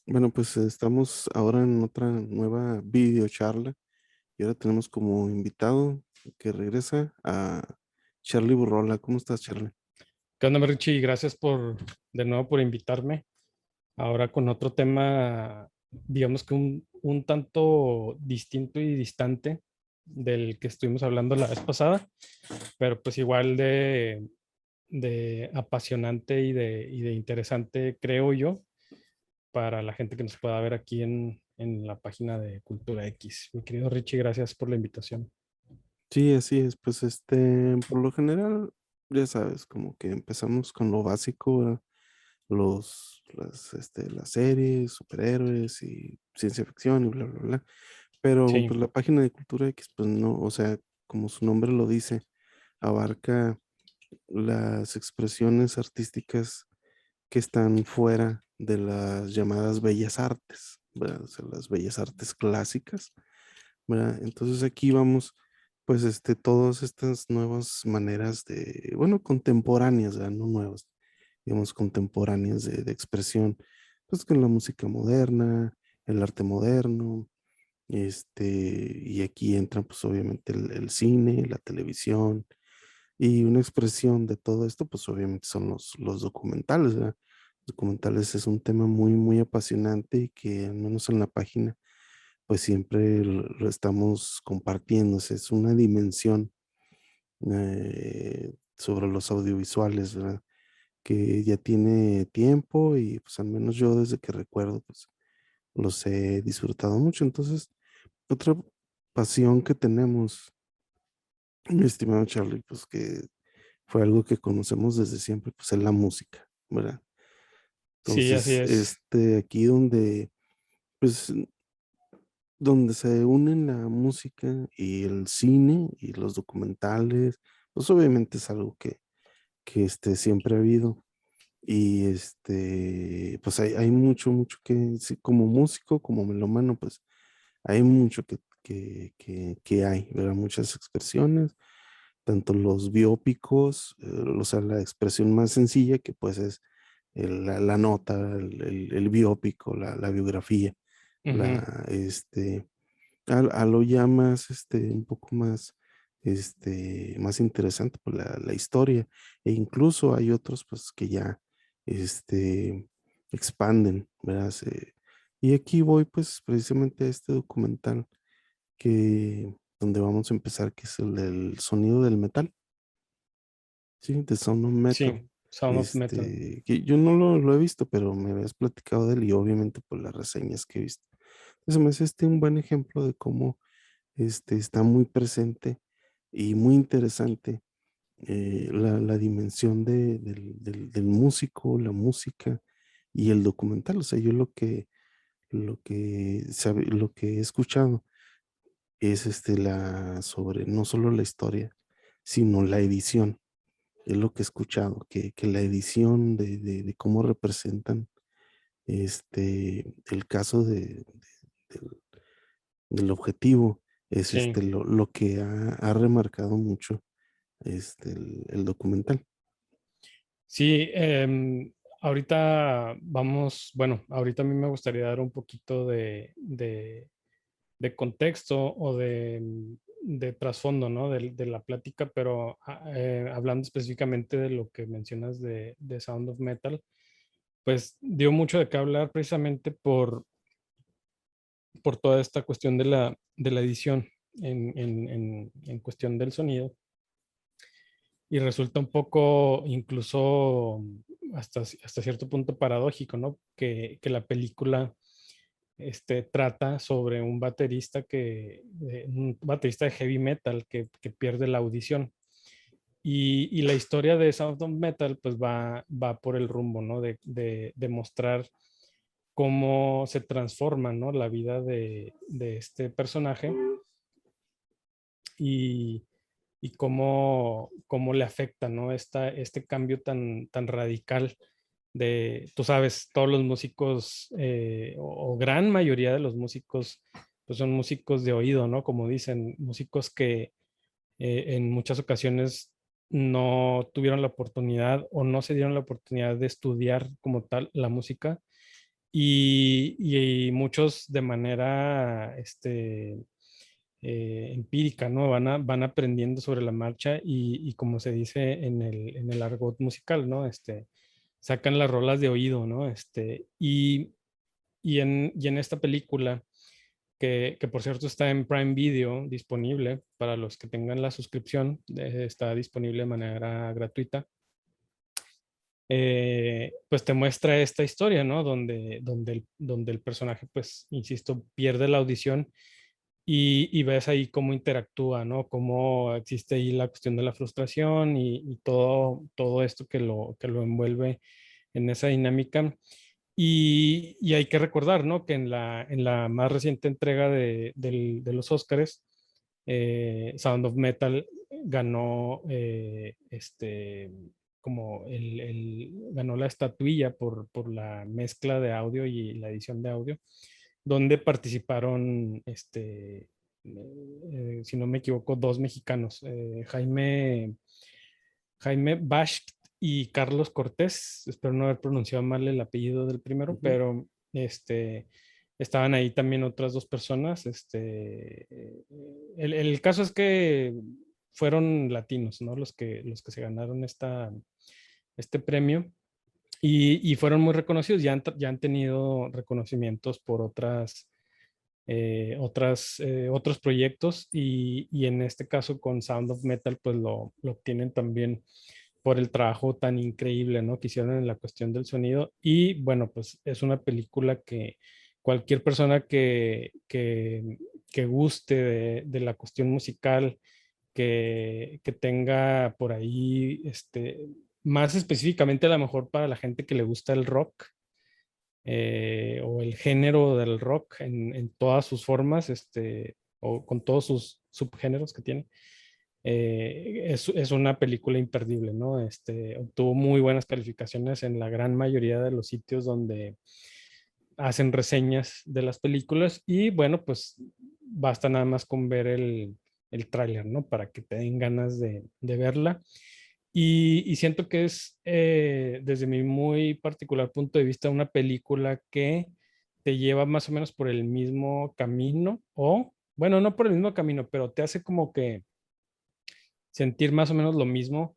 Bueno, pues estamos ahora en otra nueva videocharla y ahora tenemos como invitado que regresa a Charlie Burrola. ¿Cómo estás, Charlie? ¿Qué onda, Richie? Gracias de nuevo por invitarme. Ahora con otro tema, digamos que un tanto distinto y distante del que estuvimos hablando la vez pasada, pero pues igual de apasionante y de interesante, creo yo, para la gente que nos pueda ver aquí en la página de Cultura X. Mi querido Richie, gracias por la invitación. Sí, así es. Pues por lo general, ya sabes, como que empezamos con lo básico, ¿verdad? Las series, superhéroes y ciencia ficción y bla, bla, bla. Pero Sí, pues la página de Cultura X, pues no, o sea, como su nombre lo dice, abarca las expresiones artísticas que están fuera de las llamadas bellas artes, ¿verdad? O sea, las bellas artes clásicas, ¿verdad? Entonces aquí vamos, pues, todas estas nuevas maneras de, bueno, contemporáneas, ¿verdad? No nuevas, digamos, contemporáneas de expresión, pues, con la música moderna, el arte moderno, y aquí entra, pues, obviamente el cine, la televisión, y una expresión de todo esto, pues obviamente son los documentales, ¿verdad? Documentales es un tema muy, muy apasionante y que al menos en la página, pues siempre lo estamos compartiendo. O sea, es una dimensión sobre los audiovisuales, ¿verdad? Que ya tiene tiempo y pues al menos yo desde que recuerdo, pues los he disfrutado mucho. Entonces, otra pasión que tenemos, mi estimado Charlie, pues que fue algo que conocemos desde siempre, pues es la música, ¿verdad? sí, así Entonces, es. aquí donde, pues, donde se unen la música y el cine y los documentales, pues obviamente es algo que siempre ha habido. Y pues hay mucho, mucho que, sí, como músico, como melómano, pues hay mucho que hay, ¿verdad? Muchas expresiones, tanto los biópicos, o sea, la expresión más sencilla que pues es la nota, el biópico, la biografía, Ujú. la, a lo ya más, un poco más, más interesante, pues la historia, e incluso hay otros pues que ya, expanden, ¿verdad? Y aquí voy pues precisamente a este documental donde vamos a empezar, que es el del sonido del metal, ¿sí? The Sound of Metal. Sí, Sound of Metal. Que yo no lo he visto, pero me habías platicado de él y obviamente por las reseñas que he visto. Entonces me hace un buen ejemplo de cómo está muy presente y muy interesante la dimensión del músico, la música y el documental. O sea, yo lo que he escuchado es sobre no solo la historia, sino la edición. Es lo que he escuchado, que la edición de cómo representan el caso del, del objetivo es Sí. lo que ha remarcado mucho el documental. Sí, ahorita vamos, bueno, ahorita a mí me gustaría dar un poquito de contexto o de trasfondo, ¿no? De la plática, pero hablando específicamente de lo que mencionas de Sound of Metal, pues dio mucho de qué hablar precisamente por toda esta cuestión de la edición en cuestión del sonido. Y resulta un poco incluso hasta cierto punto paradójico, ¿no? Que la película trata sobre un baterista de heavy metal que pierde la audición. Y la historia de Sound of Metal pues va por el rumbo, ¿no? De mostrar cómo se transforma, ¿no? La vida de este personaje y, y cómo le afecta, ¿no? Este cambio tan radical tú sabes, todos los músicos, o gran mayoría de los músicos, pues son músicos de oído, ¿no? Como dicen, músicos que en muchas ocasiones no tuvieron la oportunidad o no se dieron la oportunidad de estudiar como tal la música y muchos de manera empírica, ¿no? Van aprendiendo sobre la marcha y como se dice en el argot musical, ¿no? Sacan las rolas de oído, ¿no? Y en esta película, que por cierto está en Prime Video disponible para los que tengan la suscripción, está disponible de manera gratuita. Pues te muestra esta historia, ¿no? Donde el personaje, pues, insisto, pierde la audición y ves ahí cómo interactúa, ¿no? Cómo existe ahí la cuestión de la frustración y todo esto que lo envuelve en esa dinámica. Y hay que recordar, ¿no? Que en la más reciente entrega de los Óscares, Sound of Metal ganó, como ganó la estatuilla por la mezcla de audio y la edición de audio, donde participaron, si no me equivoco, dos mexicanos, Jaime Bash y Carlos Cortés. Espero no haber pronunciado mal el apellido del primero, Ujú. pero estaban ahí también otras dos personas. El caso es que fueron latinos, ¿no? Los que se ganaron este premio y fueron muy reconocidos. Ya han tenido reconocimientos por otros proyectos y en este caso con Sound of Metal pues lo obtienen también por el trabajo tan increíble, ¿no? Que hicieron en la cuestión del sonido. Y bueno, pues es una película que cualquier persona que guste de la cuestión musical, que tenga por ahí, más específicamente a lo mejor para la gente que le gusta el rock, o el género del rock en todas sus formas, o con todos sus subgéneros que tiene. Es una película imperdible, ¿no? Obtuvo muy buenas calificaciones en la gran mayoría de los sitios donde hacen reseñas de las películas y bueno, pues basta nada más con ver el tráiler, ¿no? Para que te den ganas de verla. Y siento que es, desde mi muy particular punto de vista, una película que te lleva más o menos por el mismo camino o, bueno, no por el mismo camino, pero te hace como que sentir más o menos lo mismo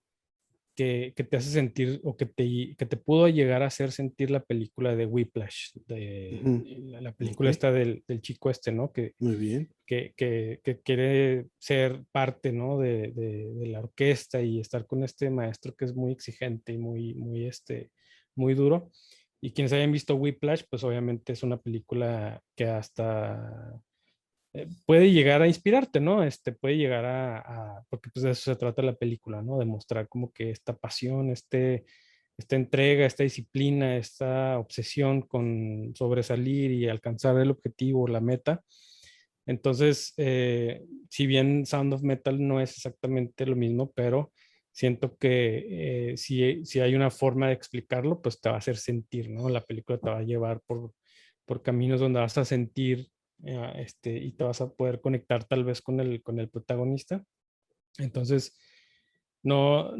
que te hace sentir o que te pudo llegar a hacer sentir la película de Whiplash, Ujú. la Ok, película esta del chico ¿no? muy bien. Que quiere ser parte, ¿no? De la orquesta y estar con este maestro que es muy exigente y muy duro. Y quienes hayan visto Whiplash, pues obviamente es una película que hasta puede llegar a inspirarte, ¿no? Puede llegar porque pues de eso se trata la película, ¿no? De mostrar como que esta pasión, esta entrega, esta disciplina, esta obsesión con sobresalir y alcanzar el objetivo, la meta. Entonces, si bien Sound of Metal no es exactamente lo mismo, pero siento que si hay una forma de explicarlo, pues te va a hacer sentir, ¿no? La película te va a llevar por caminos donde vas a sentir, y te vas a poder conectar tal vez con el protagonista. Entonces, no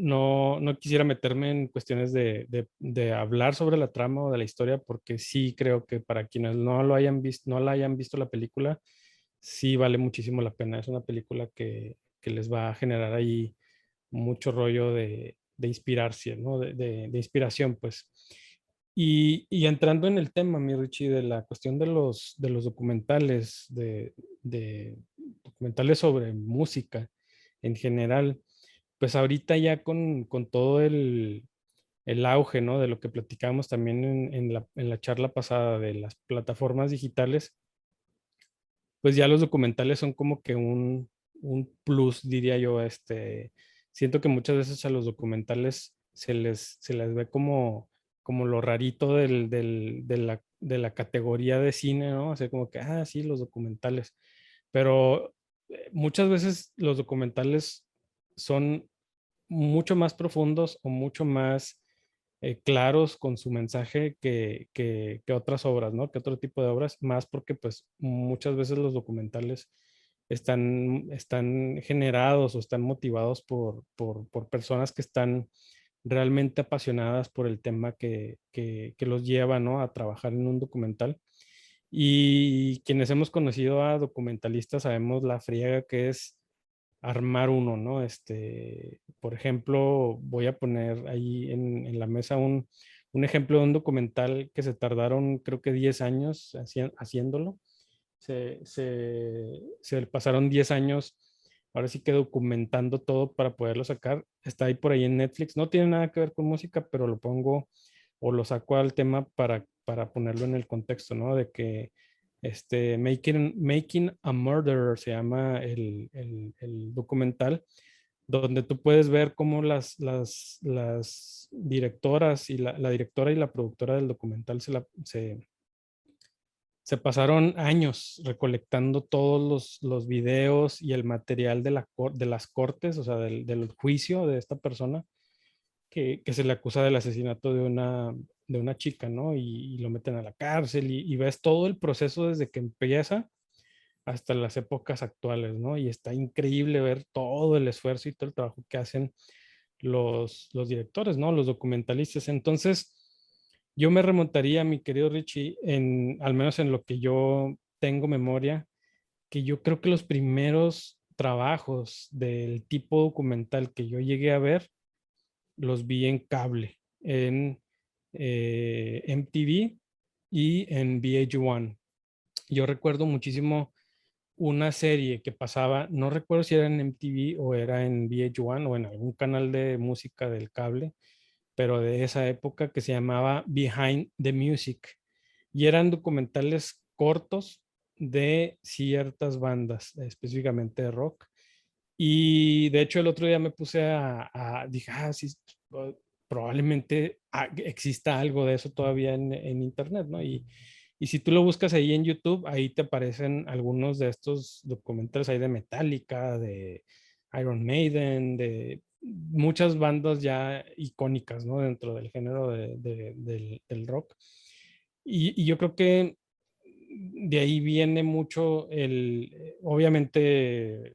quisiera meterme en cuestiones de hablar sobre la trama o de la historia, porque sí creo que para quienes no lo hayan visto, no la hayan visto la película, sí vale muchísimo la pena. Es una película que les va a generar ahí mucho rollo de inspirarse, ¿no? De inspiración, pues. Y entrando en el tema, mi Richie, de la cuestión de los documentales, de documentales sobre música en general, pues ahorita ya con todo el auge, ¿no? De lo que platicábamos también en la charla pasada de las plataformas digitales, pues ya los documentales son como que un plus, diría yo. Siento que muchas veces a los documentales se les ve como lo rarito de la categoría de cine, ¿no? O sea, como que, ah, sí, los documentales. Pero muchas veces los documentales son mucho más profundos o mucho más claros con su mensaje que otras obras, ¿no? Que otro tipo de obras, más porque pues muchas veces los documentales están generados o están motivados por personas que están realmente apasionadas por el tema que los lleva, ¿no? A trabajar en un documental. Y quienes hemos conocido a documentalistas sabemos la friega que es armar uno, ¿no? Por ejemplo, voy a poner ahí en la mesa un ejemplo de un documental que se tardaron creo que 10 años haciéndolo. Se pasaron 10 años, ahora sí que documentando todo para poderlo sacar. Está ahí por ahí en Netflix. No tiene nada que ver con música, pero lo pongo o lo saco al tema para ponerlo en el contexto, ¿no? De que Making a Murderer se llama el documental, donde tú puedes ver cómo las directoras y la directora y la productora del documental se pasaron años recolectando todos los videos y el material de las cortes, o sea, del juicio de esta persona que se le acusa del asesinato de una chica, ¿no? Y lo meten a la cárcel y ves todo el proceso desde que empieza hasta las épocas actuales, ¿no? Y está increíble ver todo el esfuerzo y todo el trabajo que hacen los directores, ¿no? Los documentalistas. Entonces, yo me remontaría, mi querido Richie, al menos en lo que yo tengo memoria, que yo creo que los primeros trabajos del tipo documental que yo llegué a ver, los vi en cable, en MTV y en VH1. Yo recuerdo muchísimo una serie que pasaba, no recuerdo si era en MTV o era en VH1 o en algún canal de música del cable, pero de esa época que se llamaba Behind the Music. Y eran documentales cortos de ciertas bandas, específicamente de rock. Y de hecho el otro día me puse dije, sí, probablemente exista algo de eso todavía en internet, ¿no? Y si tú lo buscas ahí en YouTube, ahí te aparecen algunos de estos documentales ahí de Metallica, de Iron Maiden, de muchas bandas ya icónicas, ¿no? Dentro del género del rock. Y yo creo que de ahí viene mucho obviamente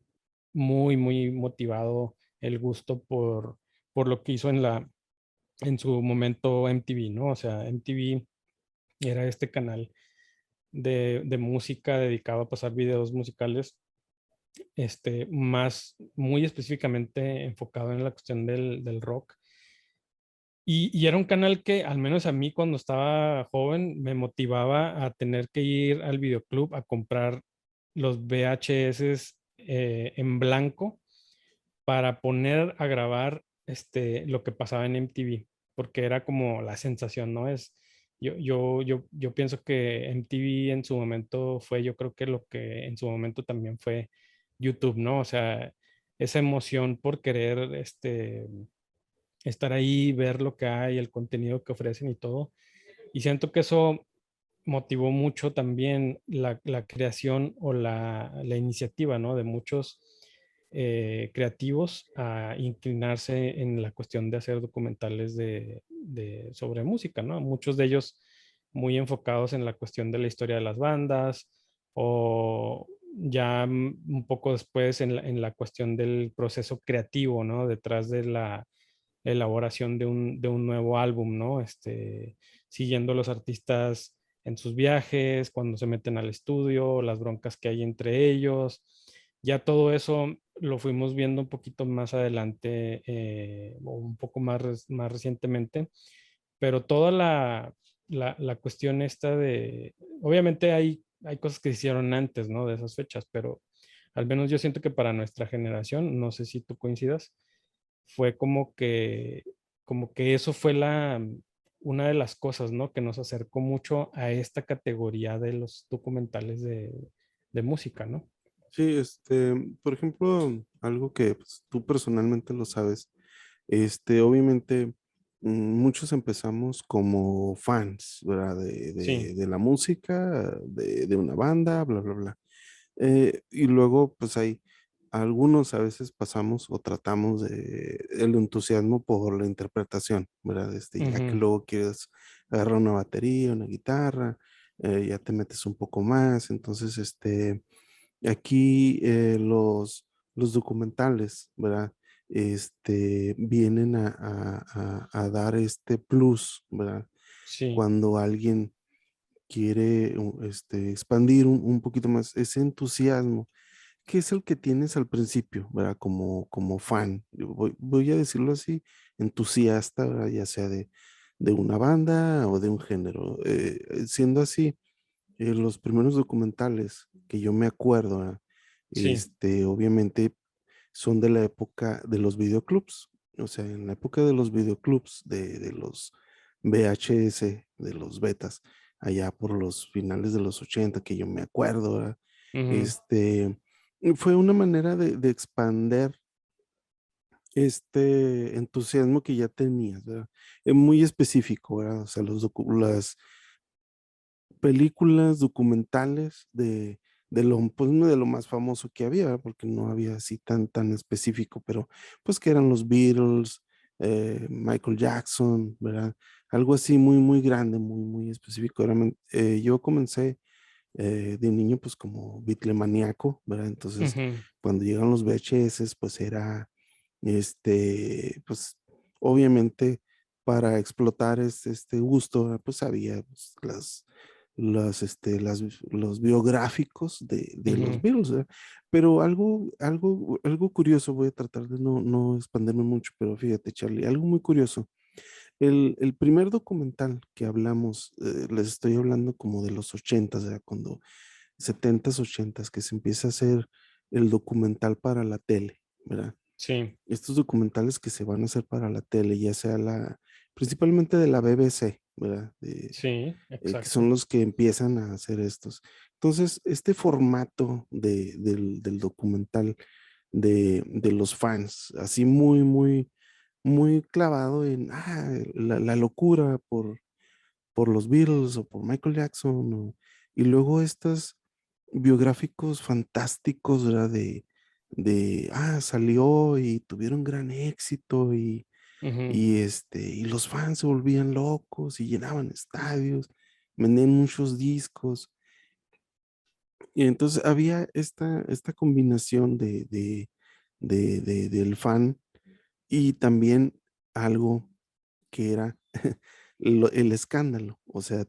muy, muy motivado el gusto por lo que hizo en su momento MTV, ¿no? O sea, MTV era este canal de música dedicado a pasar videos musicales, muy específicamente enfocado en la cuestión del rock. Y era un canal que, al menos a mí cuando estaba joven, me motivaba a tener que ir al videoclub a comprar los VHS en blanco para poner a grabar lo que pasaba en MTV, porque era como la sensación, ¿no? Yo pienso que MTV en su momento fue, yo creo que lo que en su momento también fue YouTube, ¿no? O sea, esa emoción por querer estar ahí, ver lo que hay, el contenido que ofrecen y todo. Y siento que eso motivó mucho también la creación o la iniciativa, ¿no? De muchos creativos a inclinarse en la cuestión de hacer documentales sobre música, ¿no? Muchos de ellos muy enfocados en la cuestión de la historia de las bandas o ya un poco después en la cuestión del proceso creativo, ¿no? Detrás de la elaboración de un nuevo álbum, ¿no? Siguiendo a los artistas en sus viajes, cuando se meten al estudio, las broncas que hay entre ellos. Ya todo eso lo fuimos viendo un poquito más adelante, o un poco más recientemente, pero toda la cuestión esta obviamente hay cosas que se hicieron antes, ¿no? De esas fechas, pero al menos yo siento que para nuestra generación, no sé si tú coincidas, fue como que eso fue una de las cosas, ¿no? Que nos acercó mucho a esta categoría de los documentales de música, ¿no? Sí, por ejemplo, algo que pues, tú personalmente lo sabes, obviamente muchos empezamos como fans, ¿verdad? De, Sí, de la música, de una banda, bla, bla, bla. Y luego, pues hay algunos a veces pasamos o tratamos de el entusiasmo por la interpretación, ¿verdad? Ya que ujú, luego quieres agarrar una batería, una guitarra, ya te metes un poco más. Entonces, aquí los documentales, ¿verdad? vienen a dar este plus, ¿verdad? Sí, Cuando alguien quiere expandir un poquito más ese entusiasmo, que es el que tienes al principio, ¿verdad? Como fan, voy a decirlo así, entusiasta, ¿verdad? Ya sea de una banda o de un género. Siendo así, los primeros documentales que yo me acuerdo, ¿verdad? sí. Obviamente son de la época de los videoclubs, o sea, en la época de los videoclubs, de los VHS, de los betas, allá por los finales de los 80 que yo me acuerdo, ¿verdad? Ujú. Este, fue una manera de expander este entusiasmo que ya tenías, ¿verdad? Muy específico, ¿verdad? O sea, las películas documentales de lo, pues, no de lo más famoso que había, ¿verdad? Porque no había así tan específico, pero pues que eran los Beatles, Michael Jackson, ¿verdad? Algo así muy grande, muy específico. Yo comencé de niño pues como bitlemaníaco, ¿verdad? Entonces, Ujú. cuando llegan los VHS, pues era, pues obviamente para explotar este gusto, ¿verdad? Pues había pues, los biográficos de los Ujú. Beatles, ¿verdad? Pero algo curioso, voy a tratar de no expandirme mucho, pero fíjate, Charlie, algo muy curioso. El primer documental que hablamos, les estoy hablando como de los 80, ¿verdad? Cuando 70s, 80s, que se empieza a hacer el documental para la tele, ¿verdad? Sí, Estos documentales que se van a hacer para la tele, ya sea principalmente de la BBC, ¿verdad? sí, Que son exacto. los que empiezan a hacer estos. Entonces, este formato del documental de los fans, así muy clavado en la locura por los Beatles o por Michael Jackson, y luego estos biográficos fantásticos, ¿verdad? Salió y tuvieron gran éxito Ujú. y los fans se volvían locos y llenaban estadios, vendían muchos discos. Y entonces había esta combinación del fan y también algo que era el escándalo. O sea,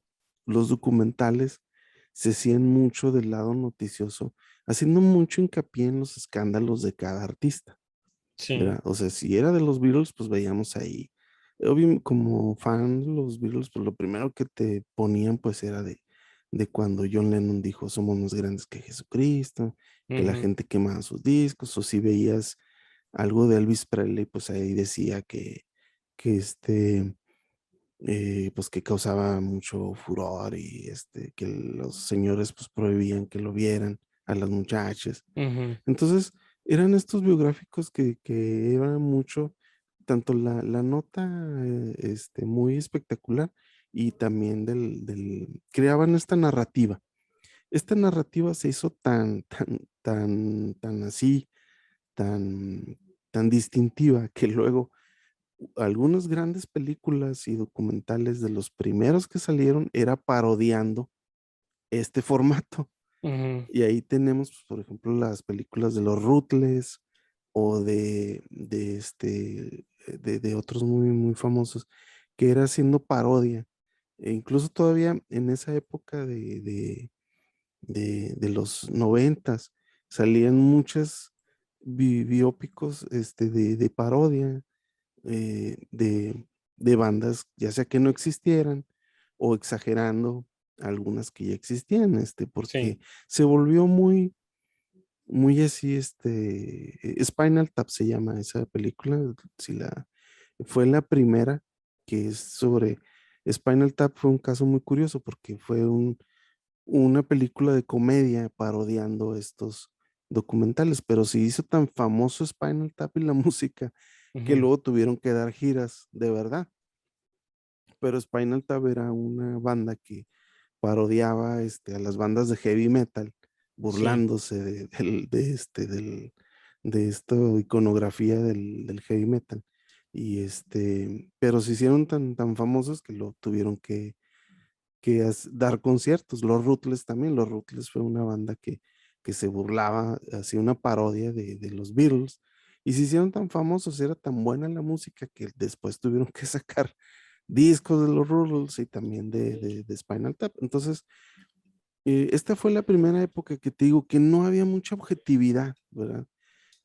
los documentales se hacían mucho del lado noticioso, haciendo mucho hincapié en los escándalos de cada artista, Sí. ¿verdad? O sea, si era de los Beatles, pues veíamos ahí. Obvio, como fan de los Beatles, pues lo primero que te ponían, pues era de cuando John Lennon dijo, somos más grandes que Jesucristo, que la Ujú. gente quemaba sus discos, o si veías algo de Elvis Presley, pues ahí decía que pues que causaba mucho furor y que los señores pues prohibían que lo vieran a las muchachas. Ujú. Entonces, eran estos biográficos que eran mucho, tanto la nota muy espectacular y también creaban esta narrativa. Esta narrativa se hizo tan así, tan, tan distintiva que luego algunas grandes películas y documentales de los primeros que salieron era parodiando este formato. Ujú. Y ahí tenemos, pues, por ejemplo, las películas de los Rutles o de otros muy famosos, que era haciendo parodia. E incluso todavía en esa época de los 90s salían muchas biópicos de parodia de bandas, ya sea que no existieran o exagerando algunas que ya existían, porque Sí. se volvió muy así, Spinal Tap se llama esa película, si fue la primera que es sobre Spinal Tap. Fue un caso muy curioso porque fue una película de comedia parodiando estos documentales, pero se hizo tan famoso Spinal Tap y la música que Ujú. luego tuvieron que dar giras de verdad. Pero Spinal Tap era una banda que parodiaba a las bandas de heavy metal, Sí. burlándose de esta iconografía del heavy metal. Pero se hicieron tan famosos que lo tuvieron que dar conciertos. Los Rutles también, los Rutles fue una banda que se burlaba, hacía una parodia de los Beatles Y se hicieron tan famosos, era tan buena la música que después tuvieron que sacar discos de los Rules y también de Spinal Tap. Entonces, esta fue la primera época que te digo que no había mucha objetividad, ¿verdad?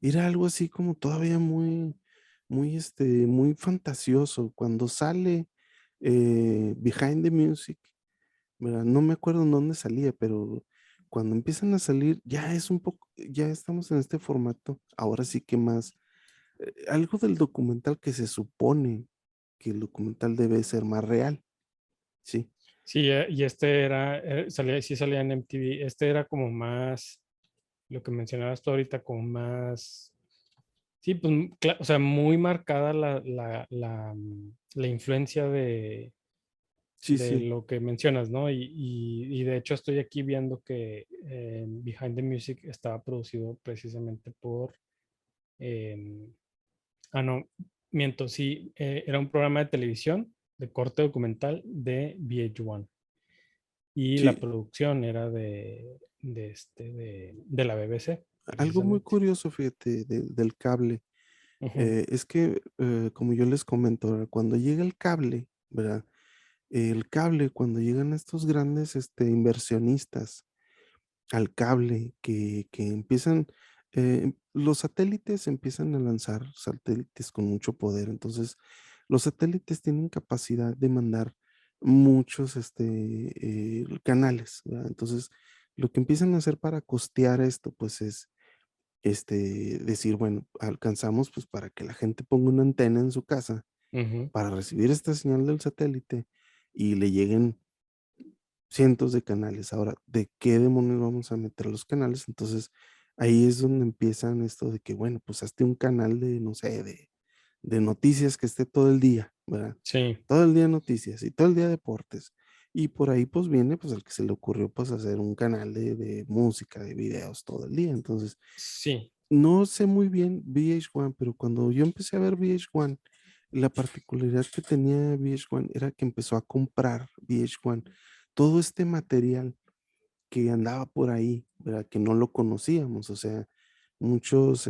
Era algo así como todavía muy fantasioso. Cuando sale Behind the Music, ¿verdad? No me acuerdo en dónde salía, pero cuando empiezan a salir, ya es un poco, ya estamos en este formato. Ahora sí que más, algo del documental que se supone que el documental debe ser más real, ¿sí? Sí, y este era, salía, sí salía en MTV, este era como más, lo que mencionabas tú ahorita, como más, sí, pues, o sea, muy marcada la influencia Sí, de sí, lo que mencionas, ¿no? Y de hecho estoy aquí viendo que Behind the Music estaba producido precisamente por, eh, no, miento, sí, era un programa de televisión de corte documental de VH1 y la sí. producción era de la BBC, Algo muy precisamente. curioso, fíjate, del cable. Ujú, Es que, como yo les comento, ¿verdad? Cuando llega el cable, ¿verdad? El cable, cuando llegan estos grandes inversionistas al cable, que empiezan, los satélites empiezan a lanzar satélites con mucho poder. Entonces, los satélites tienen capacidad de mandar muchos canales, ¿verdad? Entonces, lo que empiezan a hacer para costear esto, pues es decir, bueno, alcanzamos pues para que la gente ponga una antena en su casa ujú, para recibir esta señal del satélite y le lleguen cientos de canales. Ahora, ¿de qué demonios vamos a meter los canales? Entonces, ahí es donde empiezan esto de que, bueno, pues hazte un canal de, no sé, de noticias que esté todo el día, ¿verdad? sí, Todo el día noticias y todo el día deportes. Y por ahí pues viene pues el que se le ocurrió pues hacer un canal de música, de videos todo el día. Entonces, sí, no sé muy bien VH1, pero cuando yo empecé a ver VH1, la particularidad que tenía VH1 era que empezó a comprar VH1 todo este material que andaba por ahí, ¿verdad? Que no lo conocíamos, o sea, muchos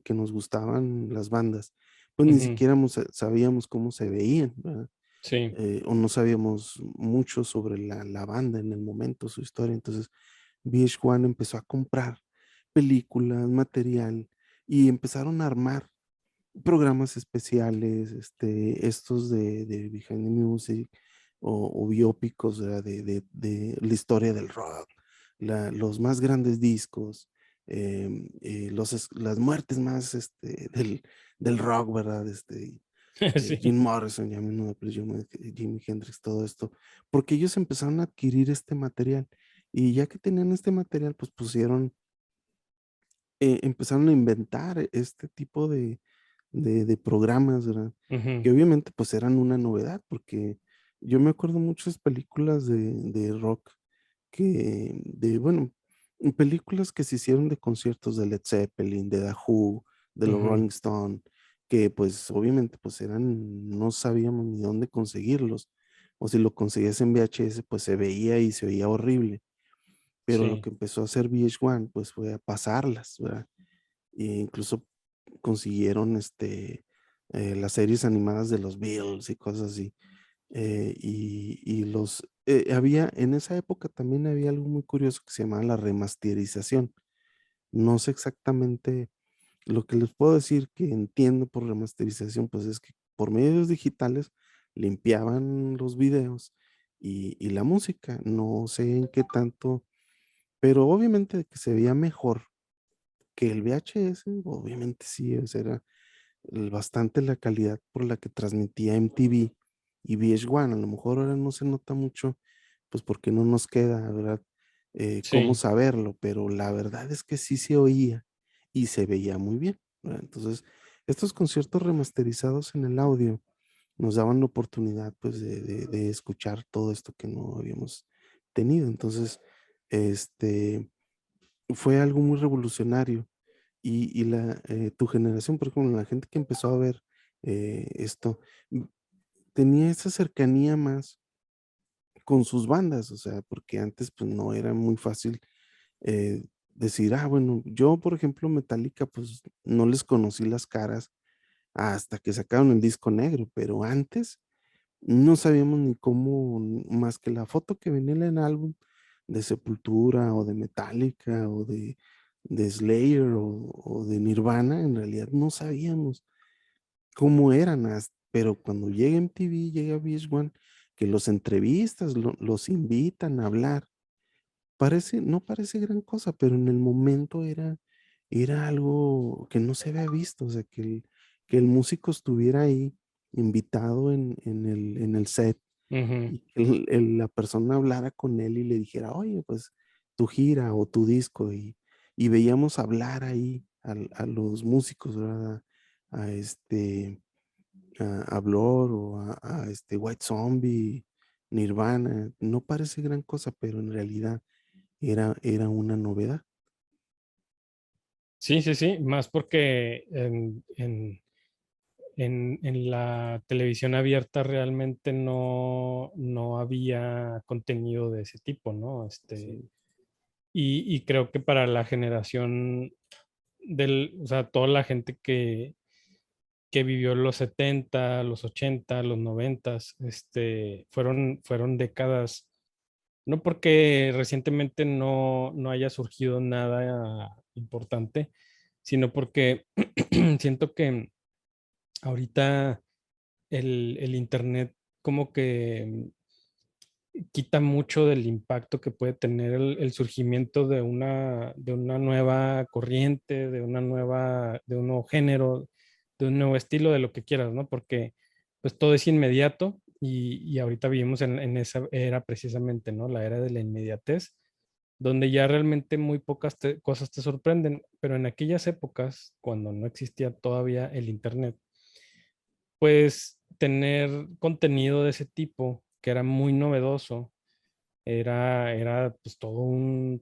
que nos gustaban las bandas, pues ni ujú, siquiera sabíamos cómo se veían, ¿verdad? sí, O no sabíamos mucho sobre la banda en el momento, su historia. Entonces, VH1 empezó a comprar películas, material, y empezaron a armar programas especiales, estos de Behind the Music o biópicos, ¿verdad? De la historia del rock, los más grandes discos, las muertes más del rock, ¿verdad? sí, Jim Morrison, ya mismo, pues, Jimi Hendrix, todo esto, porque ellos empezaron a adquirir este material y ya que tenían este material, pues pusieron, empezaron a inventar este tipo de programas, ¿verdad? ujú, Que obviamente pues eran una novedad, porque yo me acuerdo muchas películas de rock bueno, películas que se hicieron de conciertos de Led Zeppelin, de The Who, de los ujú, Rolling Stone, que pues obviamente pues no sabíamos ni dónde conseguirlos, o si lo conseguías en VHS pues se veía y se veía horrible, pero lo sí, que empezó a hacer VH1 pues fue a pasarlas, ¿verdad? E incluso consiguieron las series animadas de los Beatles y cosas así. Había, en esa época también había algo muy curioso que se llamaba la remasterización. No sé exactamente lo que les puedo decir que entiendo por remasterización, pues es que por medios digitales limpiaban los videos y la música. No sé en qué tanto, pero obviamente que se veía mejor que el VHS, obviamente sí, o sea, era bastante la calidad por la que transmitía MTV y VH1. A lo mejor ahora no se nota mucho, pues porque no nos queda, ¿verdad? Cómo sí, saberlo, pero la verdad es que sí se oía y se veía muy bien, ¿verdad? Entonces, estos conciertos remasterizados en el audio nos daban la oportunidad, pues, de escuchar todo esto que no habíamos tenido. Entonces, este, fue algo muy revolucionario tu generación, por ejemplo, la gente que empezó a ver esto, mm, tenía esa cercanía más con sus bandas, o sea, porque antes pues no era muy fácil decir, ah, bueno, yo, por ejemplo, Metallica, pues no les conocí las caras hasta que sacaron el disco negro, pero antes no sabíamos ni cómo, más que la foto que venía en el álbum de Sepultura o de Metallica o de Slayer o de Nirvana, en realidad no sabíamos cómo eran, pero cuando llega MTV, llega VH1, que los entrevistas, los invitan a hablar, no parece gran cosa, pero en el momento era algo que no se había visto, o sea, que el músico estuviera ahí invitado en el set Ujú. y que la persona hablara con él y le dijera, oye, pues tu gira o tu disco, y veíamos hablar ahí a los músicos, ¿verdad? A a Blur o a White Zombie, Nirvana, no parece gran cosa, pero en realidad era una novedad. Sí, sí, sí, más porque en la televisión abierta realmente no había contenido de ese tipo, ¿no? Sí, Y creo que para la generación o sea, toda la gente que vivió los 70, los 80, los 90, fueron décadas, no porque recientemente no haya surgido nada importante, sino porque siento que ahorita el internet como que quita mucho del impacto que puede tener el surgimiento de una nueva corriente, de un nuevo género, de un nuevo estilo, de lo que quieras, ¿no? Porque pues todo es inmediato y ahorita vivimos en esa era precisamente, ¿no? La era de la inmediatez, donde ya realmente muy pocas cosas te sorprenden, pero en aquellas épocas, cuando no existía todavía el internet, pues tener contenido de ese tipo, que era muy novedoso, era pues todo un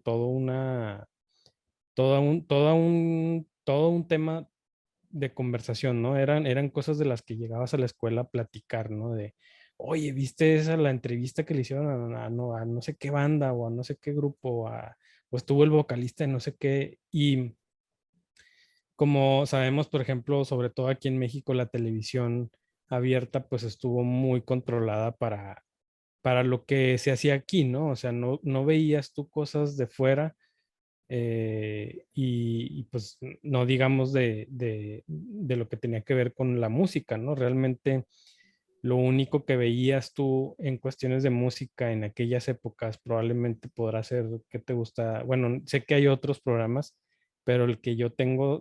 tema de conversación, ¿no? Eran cosas de las que llegabas a la escuela a platicar, ¿no? De, oye, ¿viste esa la entrevista que le hicieron a no sé qué banda o a no sé qué grupo, o estuvo el vocalista de no sé qué? Y como sabemos, por ejemplo, sobre todo aquí en México, la televisión abierta pues estuvo muy controlada para lo que se hacía aquí, ¿no? O sea, no veías tú cosas de fuera, y, pues no digamos de lo que tenía que ver con la música, ¿no? Realmente lo único que veías tú en cuestiones de música en aquellas épocas probablemente podrá ser que te gusta, bueno, sé que hay otros programas, pero del que yo tengo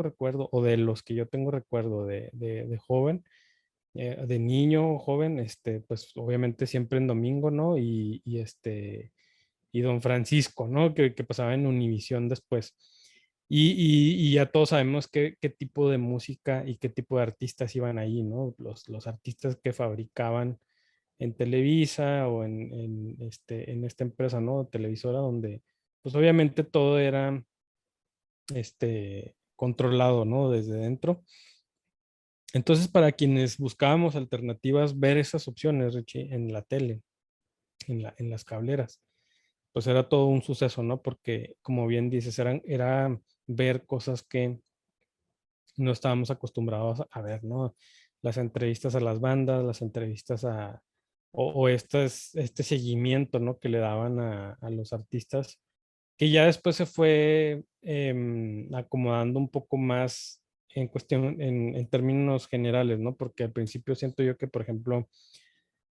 recuerdo o de los que yo tengo recuerdo de joven, de niño o joven, pues obviamente siempre en domingo, ¿no? Y Don Francisco, ¿no? Que pasaba en Univisión después. Y ya todos sabemos qué tipo de música y qué tipo de artistas iban ahí, ¿no? Los artistas que fabricaban en Televisa o en esta empresa, ¿no? Televisora, donde pues obviamente todo era controlado, ¿no? Desde dentro. Entonces, para quienes buscábamos alternativas, ver esas opciones, Richie, en la tele, en las cableras, pues era todo un suceso, ¿no? Porque, como bien dices, era ver cosas que no estábamos acostumbrados a ver, ¿no? Las entrevistas a las bandas, las entrevistas o este seguimiento, ¿no? Que le daban a los artistas, que ya después se fue acomodando un poco más en cuestión, en términos generales, ¿no? Porque al principio siento yo que, por ejemplo,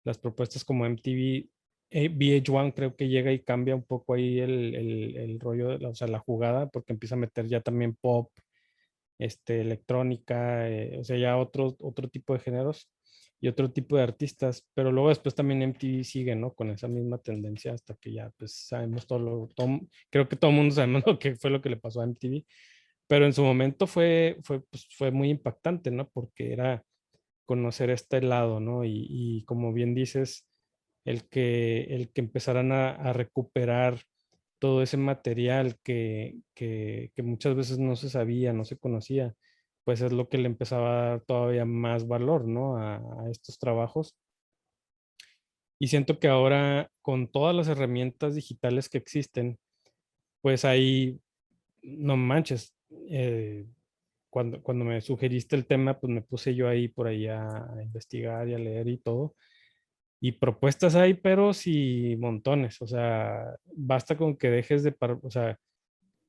las propuestas como MTV, VH1 creo que llega y cambia un poco ahí el rollo, o sea, la jugada, porque empieza a meter ya también pop, electrónica, o sea, ya otro tipo de géneros y otro tipo de artistas, pero luego después también MTV sigue, ¿no? Con esa misma tendencia hasta que ya, pues, sabemos creo que todo el mundo sabemos lo que fue lo que le pasó a MTV, pero en su momento pues, fue muy impactante, ¿no? Porque era conocer este lado, ¿no? Y como bien dices, el que empezaran a recuperar todo ese material que muchas veces no se sabía, no se conocía, pues es lo que le empezaba a dar todavía más valor, ¿no? A estos trabajos. Y siento que ahora, con todas las herramientas digitales que existen, pues ahí, no manches, cuando me sugeriste el tema, pues me puse yo ahí por ahí a investigar y a leer y todo. Y propuestas hay, pero sí montones. O sea, basta con que dejes o sea,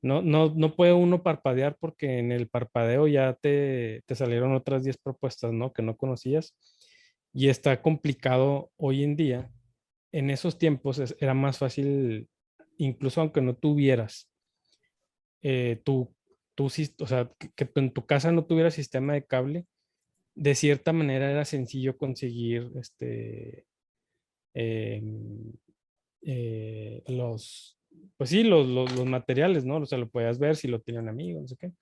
no puede uno parpadear porque en el parpadeo ya te salieron otras 10 propuestas, ¿no? Que no conocías. Y está complicado hoy en día. En esos tiempos era más fácil, incluso aunque no tuvieras tú, o sea, que en tu casa no tuviera sistema de cable, de cierta manera era sencillo conseguir eh, los, pues sí, los materiales, ¿no? O sea, lo podías ver si lo tenían amigos, no sé qué.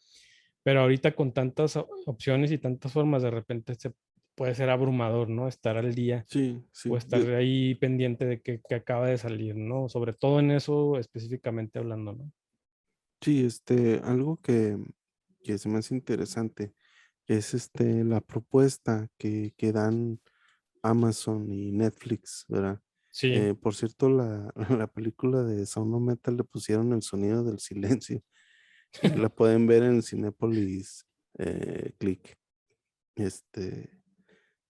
Pero ahorita con tantas opciones y tantas formas, de repente se puede ser abrumador, ¿no? Estar al día Sí, o sí. estar ahí pendiente de que acaba de salir, ¿no? Sobre todo en eso específicamente hablando, ¿no? Sí, algo que se me hace interesante es la propuesta que dan Amazon y Netflix, ¿verdad? Sí, Por cierto, la película de Sound of Metal le pusieron el sonido del silencio. La pueden ver en Cinépolis Click. Este,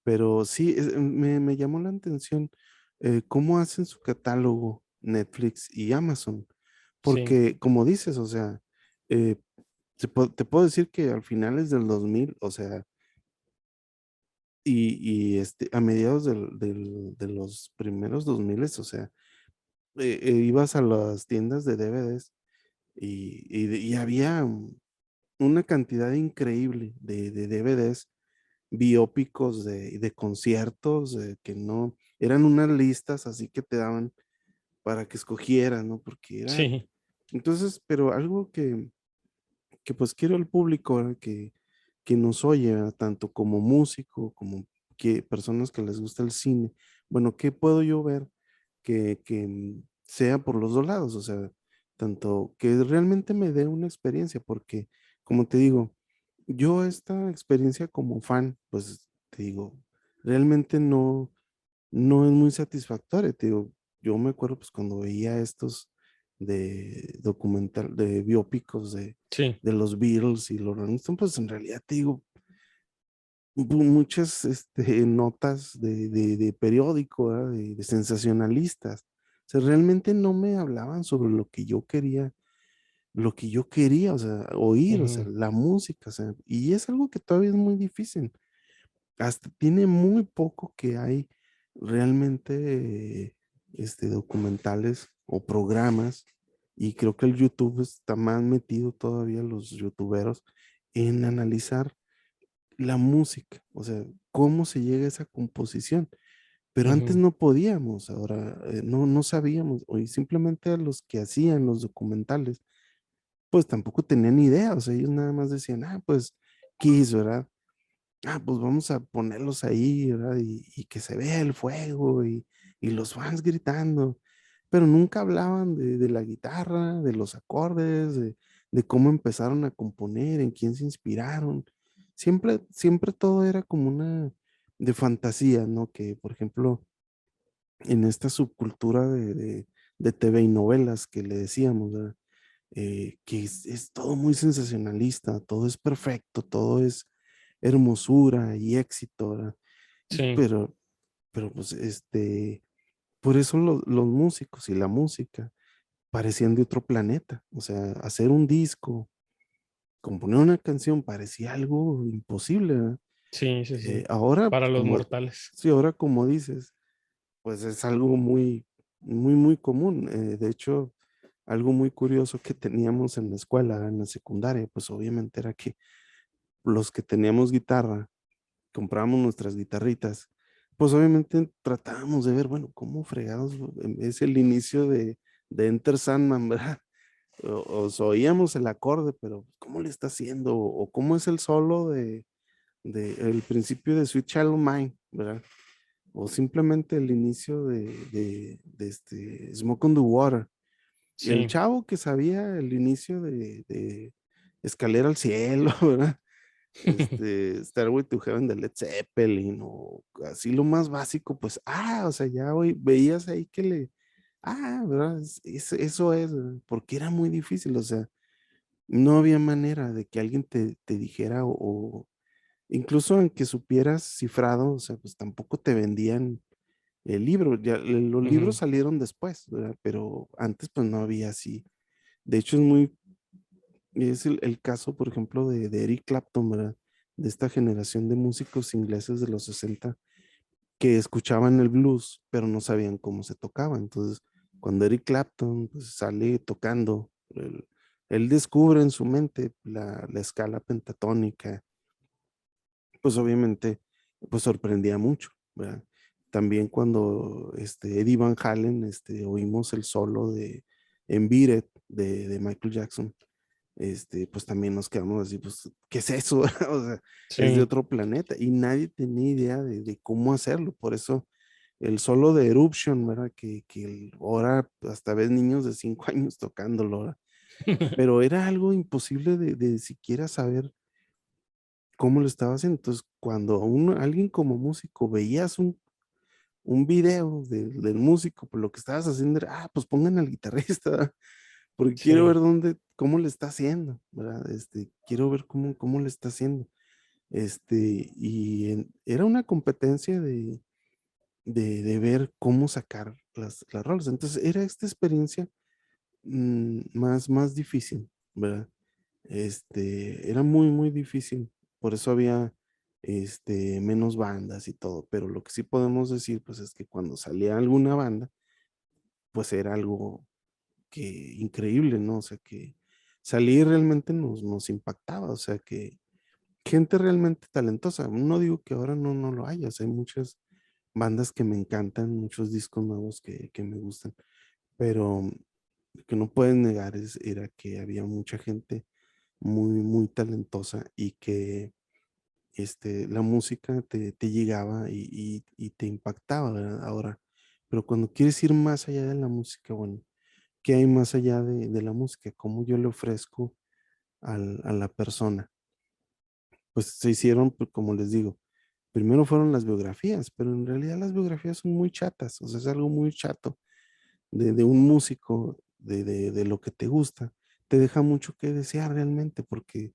pero sí, me llamó la atención cómo hacen su catálogo Netflix y Amazon. sí, Porque, como dices, o sea, eh, te puedo decir que al finales del 2000, o sea, a mediados de los primeros 2000, o sea, ibas a las tiendas de DVDs y había una cantidad increíble de DVDs biópicos de conciertos que no, eran unas listas así que te daban para que escogieras, ¿no? Porque era, sí, entonces, pero algo que pues quiero el público, ¿verdad? Que nos oye, ¿verdad? Tanto como músico, como que personas que les gusta el cine. Bueno, ¿qué puedo yo ver que sea por los dos lados? O sea, tanto que realmente me dé una experiencia, porque como te digo, yo esta experiencia como fan, pues te digo, realmente no es muy satisfactoria, te digo, yo me acuerdo pues cuando veía estos de documental, de biópicos sí. de los Beatles y los Rolling Stones, pues en realidad te digo, muchas notas de periódico, ¿verdad? De sensacionalistas. O sea, realmente no me hablaban sobre lo que yo quería, o sea, oír, o sea, Ujú, la música, o sea, y es algo que todavía es muy difícil. Hasta tiene muy poco que hay realmente documentales o programas, y creo que el YouTube está más metido todavía los youtuberos en analizar la música, o sea, cómo se llega a esa composición. Pero antes ujú, no podíamos, ahora no sabíamos, o y simplemente a los que hacían los documentales, pues tampoco tenían idea, o sea, ellos nada más decían, pues Kiss, ¿verdad? Pues vamos a ponerlos ahí, ¿verdad? Y que se vea el fuego y los fans gritando, pero nunca hablaban de la guitarra, de los acordes, de cómo empezaron a componer, en quién se inspiraron. Siempre todo era como una de fantasía, ¿no? Que, por ejemplo, en esta subcultura de TV y novelas que le decíamos, ¿verdad? Que es todo muy sensacionalista, todo es perfecto, todo es hermosura y éxito, ¿verdad? Y, sí, pero pues por eso los músicos y la música parecían de otro planeta, o sea, hacer un disco, componer una canción parecía algo imposible, ¿verdad? sí, sí, sí. Ahora, Para pues los como, mortales. sí, ahora como dices, pues es algo muy común. De hecho, algo muy curioso que teníamos en la escuela, en la secundaria, pues obviamente era que los que teníamos guitarra, comprábamos nuestras guitarritas, pues obviamente tratábamos de ver, bueno, cómo fregados es el inicio de Enter Sandman, ¿verdad? O oíamos el acorde, pero ¿cómo le está haciendo? O cómo es el solo de el principio de Sweet Child O' Mine, ¿verdad? O simplemente el inicio de Smoke on the Water. El Sí, chavo que sabía el inicio de Escalera al Cielo, ¿verdad? Stairway to Heaven de Led Zeppelin, o así lo más básico, pues, o sea, ya hoy veías ahí que ¿verdad? Eso es, ¿verdad? Porque era muy difícil, o sea, no había manera de que alguien te dijera o incluso aunque supieras cifrado, o sea, pues tampoco te vendían el libro, ya los libros Ujú. salieron después, ¿verdad? Pero antes pues no había así. De hecho es el caso, por ejemplo, de Eric Clapton, ¿verdad? De esta generación de músicos ingleses de los 60 que escuchaban el blues, pero no sabían cómo se tocaba. Entonces, cuando Eric Clapton pues, sale tocando, él descubre en su mente la escala pentatónica, pues obviamente, pues sorprendía mucho, ¿verdad? También cuando Eddie Van Halen, oímos el solo en Beat It de Michael Jackson, pues también nos quedamos así, pues, ¿qué es eso? O sea, es de Sí, otro planeta y nadie tenía idea de cómo hacerlo. Por eso el solo de Eruption, ¿verdad? Ahora hasta ves niños de 5 años tocándolo, ¿verdad? Pero era algo imposible de siquiera saber cómo lo estaba haciendo. Entonces, cuando alguien como músico veías un video del músico, pues lo que estabas haciendo era, pues pongan al guitarrista, ¿verdad? Porque quiero ver sí, cómo le está haciendo, ¿verdad? Quiero ver cómo le está haciendo. Era una competencia de ver cómo sacar las rolas. Entonces, era esta experiencia más difícil, ¿verdad? Era muy difícil. Por eso había menos bandas y todo. Pero lo que sí podemos decir, pues, es que cuando salía alguna banda, pues era algo que increíble, ¿no? O sea, que salir realmente nos impactaba, o sea, que gente realmente talentosa. No digo que ahora no lo haya, o sea, hay muchas bandas que me encantan, muchos discos nuevos que me gustan, pero lo que no pueden negar era que había mucha gente muy talentosa y que la música te llegaba y te impactaba, ¿verdad? Ahora, pero cuando quieres ir más allá de la música, bueno, ¿qué hay más allá de la música? ¿Cómo yo le ofrezco a la persona? Pues se hicieron, pues, como les digo, primero fueron las biografías, pero en realidad las biografías son muy chatas, o sea, es algo muy chato de un músico, de lo que te gusta. Te deja mucho que desear realmente, porque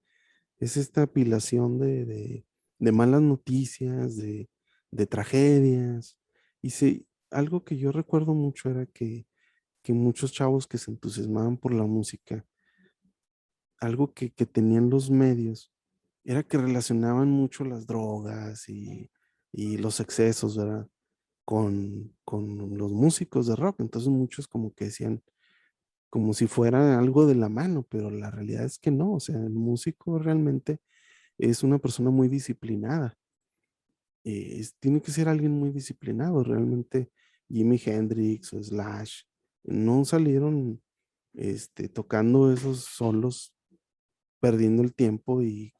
es esta apilación de malas noticias, de tragedias. Y sí, algo que yo recuerdo mucho era que muchos chavos que se entusiasmaban por la música, algo que tenían los medios, era que relacionaban mucho las drogas y los excesos, ¿verdad? Con los músicos de rock. Entonces muchos como que decían, como si fuera algo de la mano, pero la realidad es que no, o sea, el músico realmente es una persona muy disciplinada. Tiene que ser alguien muy disciplinado, realmente Jimi Hendrix o Slash no salieron tocando esos solos, perdiendo el tiempo y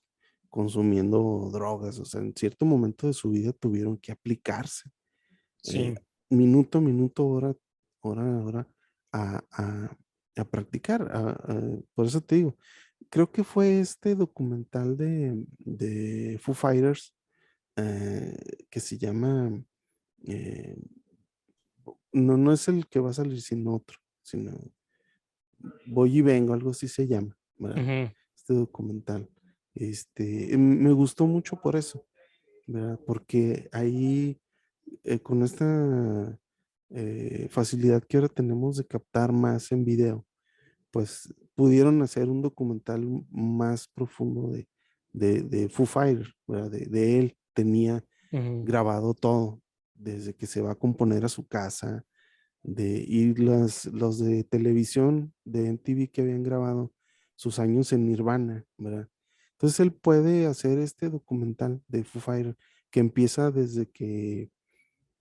consumiendo drogas, o sea, en cierto momento de su vida tuvieron que aplicarse, eh, sí. minuto a minuto, hora a hora, a, a- a practicar. Por eso te digo, creo que fue este documental de Foo Fighters que se llama, eh, no es el que va a salir, sino otro, sino Voy y Vengo, algo así se llama, ¿verdad? Ujú. Este documental. Me gustó mucho por eso, ¿verdad? Porque ahí, con esta facilidad que ahora tenemos de captar más en video, pues pudieron hacer un documental más profundo de Foo Fighters, ¿verdad? De él. Tenía Ujú. grabado todo, desde que se va a componer a su casa, y los de televisión de MTV que habían grabado sus años en Nirvana, ¿verdad? Entonces él puede hacer este documental de Foo Fighters que empieza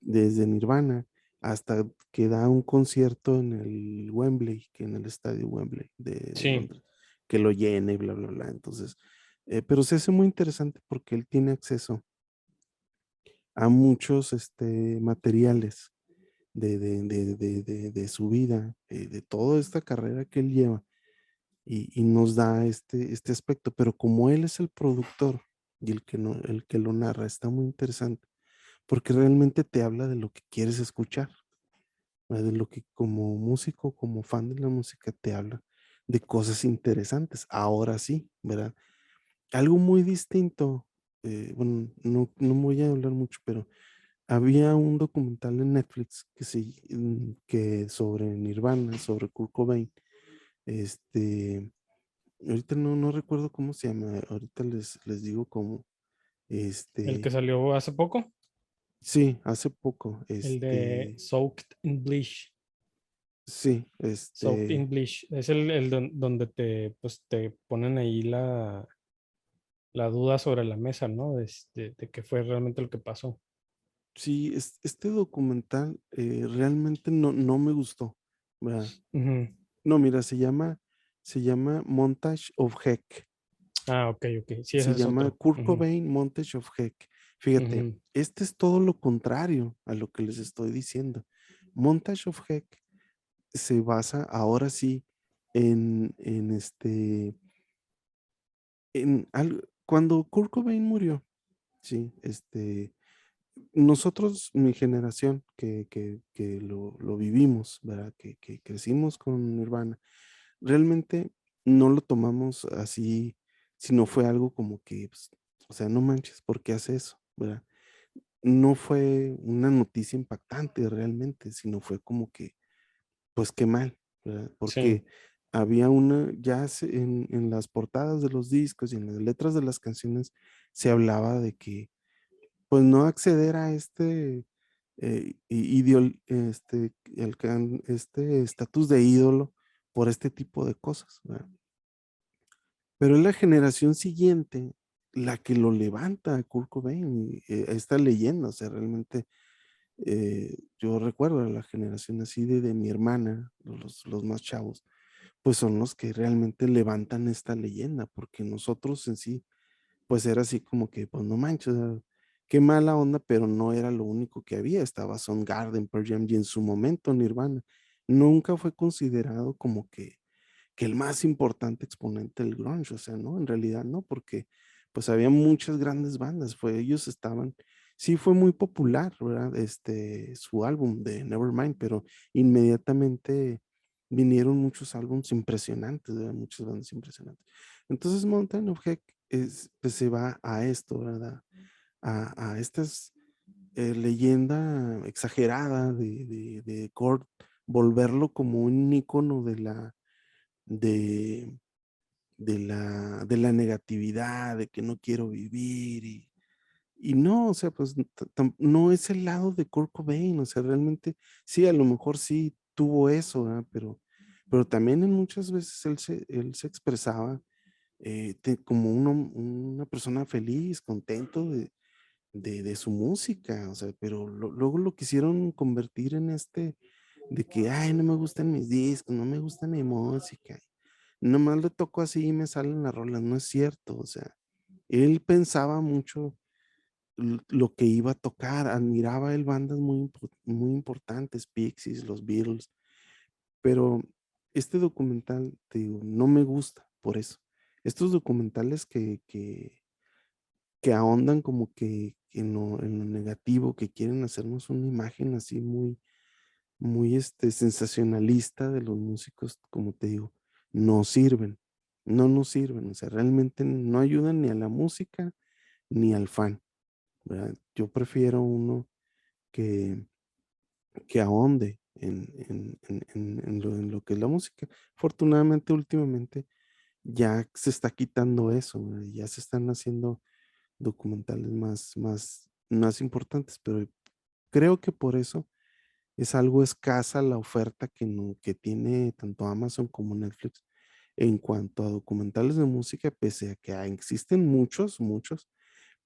desde Nirvana hasta que da un concierto en el Wembley, que en el estadio Wembley de Sí, Londres, que lo llene y bla, bla, bla. Entonces, pero se hace muy interesante porque él tiene acceso a muchos materiales de su vida, de toda esta carrera que él lleva y nos da este aspecto, pero como él es el productor y el que lo narra, está muy interesante porque realmente te habla de lo que quieres escuchar. ¿verdad? De lo que como músico, como fan de la música te habla de cosas interesantes. Ahora sí, ¿verdad? Algo muy distinto, bueno, no voy a hablar mucho, pero había un documental en Netflix que sobre Nirvana, sobre Kurt Cobain. Este, ahorita no recuerdo cómo se llama, ahorita les digo cómo. El que Este, salió hace poco, sí, hace poco, el de sí, Soaked in Bleach. Es donde te, pues, te ponen ahí la duda sobre la mesa, ¿no? De qué fue realmente lo que pasó. sí, este documental realmente no me gustó, ¿verdad? Ujú. No, mira, se llama Montage of Heck. Ah, ok, ok. Sí, ese Se es llama otro. Kurt Ujú, Cobain Montage of Heck. Fíjate, ujú. este es todo lo contrario a lo que les estoy diciendo. Montage of Heck se basa ahora sí cuando Kurt Cobain murió, sí, nosotros, mi generación, que lo vivimos, ¿verdad? Que crecimos con Nirvana, realmente no lo tomamos así, sino fue algo como que, pues, o sea, no manches, ¿por qué hace eso? ¿Verdad? No fue una noticia impactante realmente, sino fue como que, pues qué mal, ¿verdad? Sí, Porque en las portadas de los discos y en las letras de las canciones se hablaba de que pues no acceder a este estatus de ídolo por este tipo de cosas, ¿verdad? Pero es la generación siguiente la que lo levanta a Kurt Cobain, esta leyenda, o sea, realmente yo recuerdo a la generación así de mi hermana, los más chavos, pues son los que realmente levantan esta leyenda, porque nosotros en sí pues era así como que, pues no manches, o sea, qué mala onda, pero no era lo único que había. Estaba Soundgarden, Pearl Jam y en su momento Nirvana. Nunca fue considerado como que el más importante exponente del grunge, o sea, no, en realidad no, porque pues había muchas grandes bandas, ellos estaban, sí fue muy popular, ¿verdad? Su álbum de Nevermind, pero inmediatamente vinieron muchos álbumes impresionantes, ¿verdad? Muchas bandas impresionantes. Entonces Mountain of Heck pues, se va a esto, ¿verdad? A estas leyenda exagerada de Kurt, volverlo como un icono de, de la negatividad, de que no quiero vivir y no, o sea, pues no es el lado de Kurt Cobain, o sea, realmente sí, a lo mejor sí tuvo eso, ¿verdad? Pero también en muchas veces él se expresaba como una persona feliz, contento de su música, o sea, pero luego lo quisieron convertir en de que, ay, no me gustan mis discos, no me gusta mi música, nomás le toco así y me salen las rolas, no es cierto, o sea, él pensaba mucho lo que iba a tocar, admiraba él bandas muy importantes, Pixies, los Beatles, pero este documental, te digo, no me gusta por eso. Estos documentales que ahondan como que en lo negativo, que quieren hacernos una imagen así muy sensacionalista de los músicos, como te digo, no sirven, no nos sirven, o sea, realmente no ayudan ni a la música ni al fan, ¿verdad? Yo prefiero uno que, que ahonde en lo que es la música. Afortunadamente, últimamente ya se está quitando eso, ¿verdad? Ya se están haciendo documentales más importantes, pero creo que por eso es algo escasa la oferta que tiene tanto Amazon como Netflix en cuanto a documentales de música, pese a que existen muchos,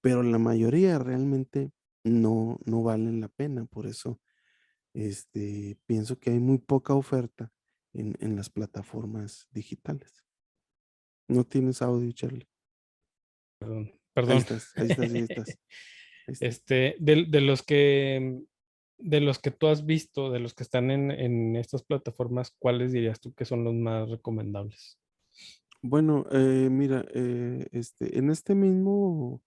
pero la mayoría realmente no valen la pena. Por eso, pienso que hay muy poca oferta en las plataformas digitales. No tienes audio, Charlie. perdón, Ahí perdón. estás, ahí estás, ahí estás, ahí estás. De los que tú has visto, de los que están en estas plataformas, ¿cuáles dirías tú que son los más recomendables? Bueno, mira, en este mismo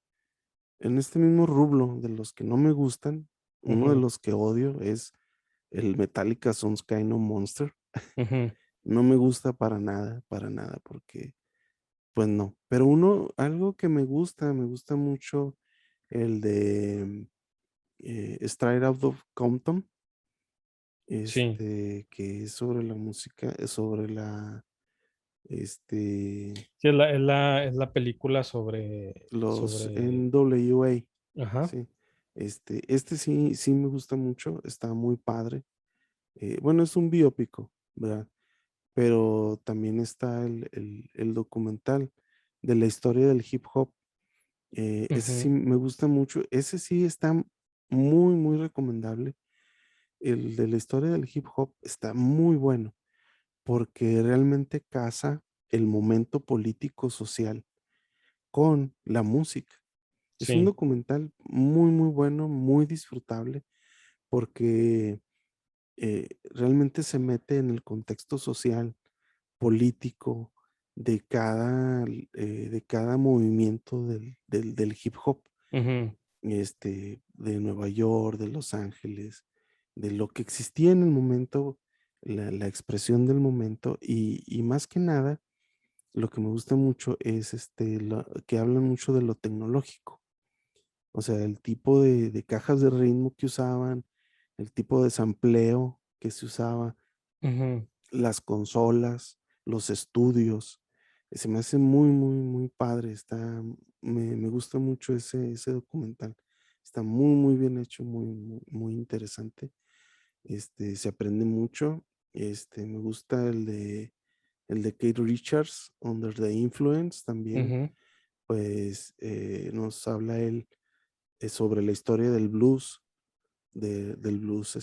rublo de los que no me gustan, uno de Ujú. los que odio es el Metallica Son's Kind of Monster. Ujú. No me gusta para nada, porque pues no. Pero algo que me gusta mucho el de Straight Out of Compton, Sí, que es sobre la música, sobre este, sí, es la película los sobre, NWA, ajá, sí. Sí, sí me gusta mucho, está muy padre. Bueno, es un biópico, ¿verdad? Pero también está el documental de la historia del hip hop. Ese sí ujú, me gusta mucho, ese sí está muy, muy recomendable. El de la historia del hip hop está muy bueno porque realmente casa el momento político social con la música. Es un sí, documental muy, muy bueno, muy disfrutable porque realmente se mete en el contexto social, político de cada movimiento del hip hop, ujú, de Nueva York, de Los Ángeles, de lo que existía en el momento, la expresión del momento y más que nada, lo que me gusta mucho es que hablan mucho de lo tecnológico, o sea, el tipo de cajas de ritmo que usaban, el tipo de sampleo que se usaba, ujú. las consolas, los estudios. Se me hace muy, muy, muy padre. Me gusta mucho ese documental. Está muy, muy bien hecho, muy, muy, muy interesante. Se aprende mucho. Me gusta el de Kate Richards, Under the Influence también. Ujú, Pues nos habla él sobre la historia del blues, del blues,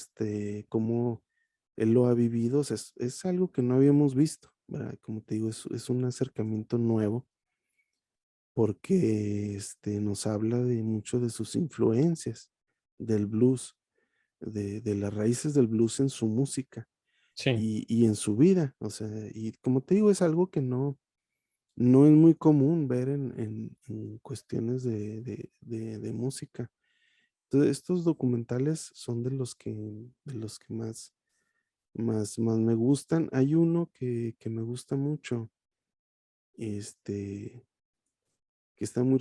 cómo él lo ha vivido, o sea, es algo que no habíamos visto, ¿verdad? Como te digo, es un acercamiento nuevo porque nos habla de mucho de sus influencias del blues, de las raíces del blues en su música sí, y en su vida, o sea, y como te digo, es algo que no es muy común ver en cuestiones de música. Entonces, estos documentales son de los que más me gustan. Hay uno que me gusta mucho, este, que está muy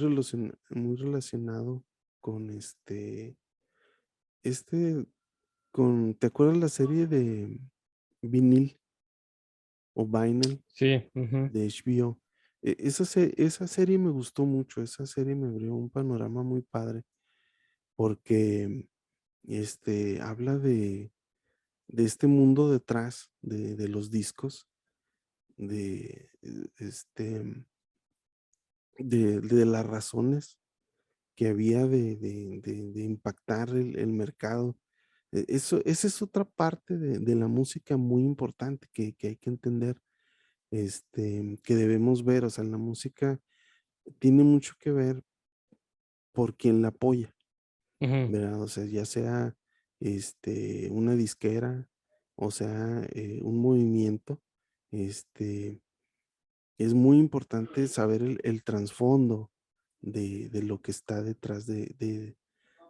relacionado con este, ¿te acuerdas la serie de Vinil o Vinyl sí, ujú, de HBO? Esa serie me gustó mucho, esa serie me abrió un panorama muy padre porque, habla de este mundo detrás de los discos, de, de las razones que había de impactar el mercado. Esa es otra parte de la música muy importante que hay que entender, que debemos ver. O sea, la música tiene mucho que ver por quien la apoya, ujú, ¿verdad? O sea, ya sea una disquera, o sea, un movimiento, este, es muy importante saber el trasfondo de lo que está detrás de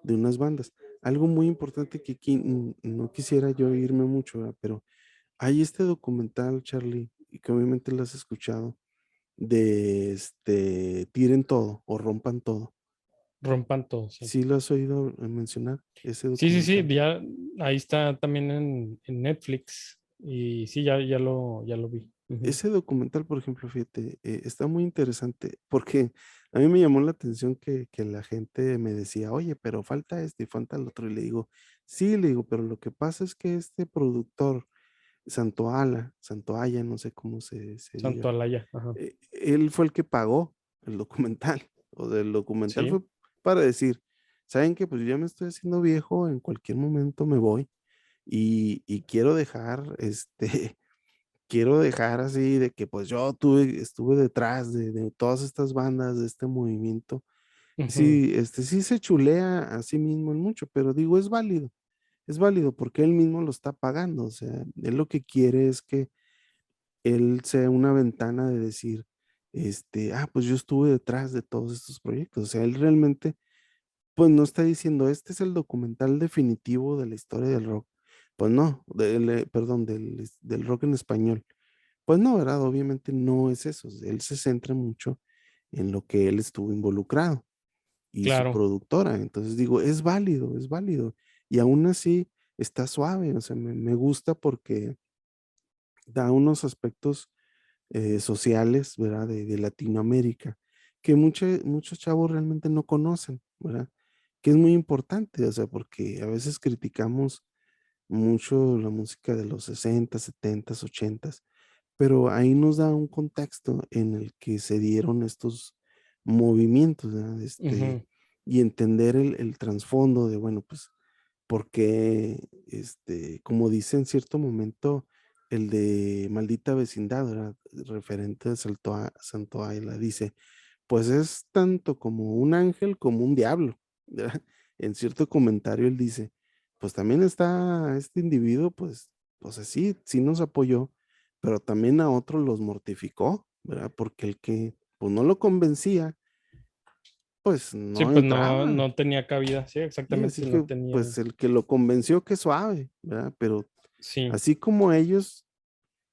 unas bandas. Algo muy importante que aquí no quisiera yo irme mucho, ¿verdad? Pero hay este documental, Charlie, y que obviamente lo has escuchado, de Tiren Todo o Rompan Todo. rompan todo, sí. ¿Sí lo has oído mencionar, ese Sí, sí, sí, documental? ya ahí está también en Netflix y sí, ya lo vi. Ujú. Ese documental, por ejemplo, fíjate, está muy interesante porque a mí me llamó la atención que la gente me decía, oye, pero falta este y falta el otro. Y le digo, sí, le digo, pero lo que pasa es que este productor, Santoala, no sé cómo se Santo diga, Alaya, ajá. él fue el que pagó el documental. O sea, el documental Sí, fue para decir, ¿saben qué? Pues yo ya me estoy haciendo viejo, en cualquier momento me voy y quiero dejar quiero dejar así de que pues estuve detrás de todas estas bandas, de este movimiento. ujú, Sí, sí se chulea a sí mismo en mucho, pero digo, es válido porque él mismo lo está pagando, o sea, él lo que quiere es que él sea una ventana de decir, pues yo estuve detrás de todos estos proyectos, o sea, él realmente, pues no está diciendo, este es el documental definitivo de la historia del rock. pues no, perdón, del rock en español. Pues no, ¿verdad? Obviamente no es eso. Él se centra mucho en lo que él estuvo involucrado y su Claro. productora. Entonces digo, es válido, es válido. Y aún así está suave, o sea, me gusta porque da unos aspectos sociales, ¿verdad? De Latinoamérica, que muchos chavos realmente no conocen, ¿verdad? Que es muy importante, o sea, porque a veces criticamos mucho la música de los 60, 70, 80, pero ahí nos da un contexto en el que se dieron estos movimientos, ¿verdad? Ujú, Y entender el trasfondo de, bueno, pues, por qué, como dice en cierto momento el de Maldita Vecindad, ¿verdad? Referente a Santo Águila, dice, pues es tanto como un ángel como un diablo, ¿verdad? En cierto comentario él dice, pues también está este individuo, pues así, sí nos apoyó, pero también a otros los mortificó, ¿verdad? Porque el que pues no lo convencía, pues sí, no pues no, entraba. no tenía cabida, sí, Y así exactamente, no que tenía, pues el que lo convenció que suave, ¿verdad? Pero sí, así como ellos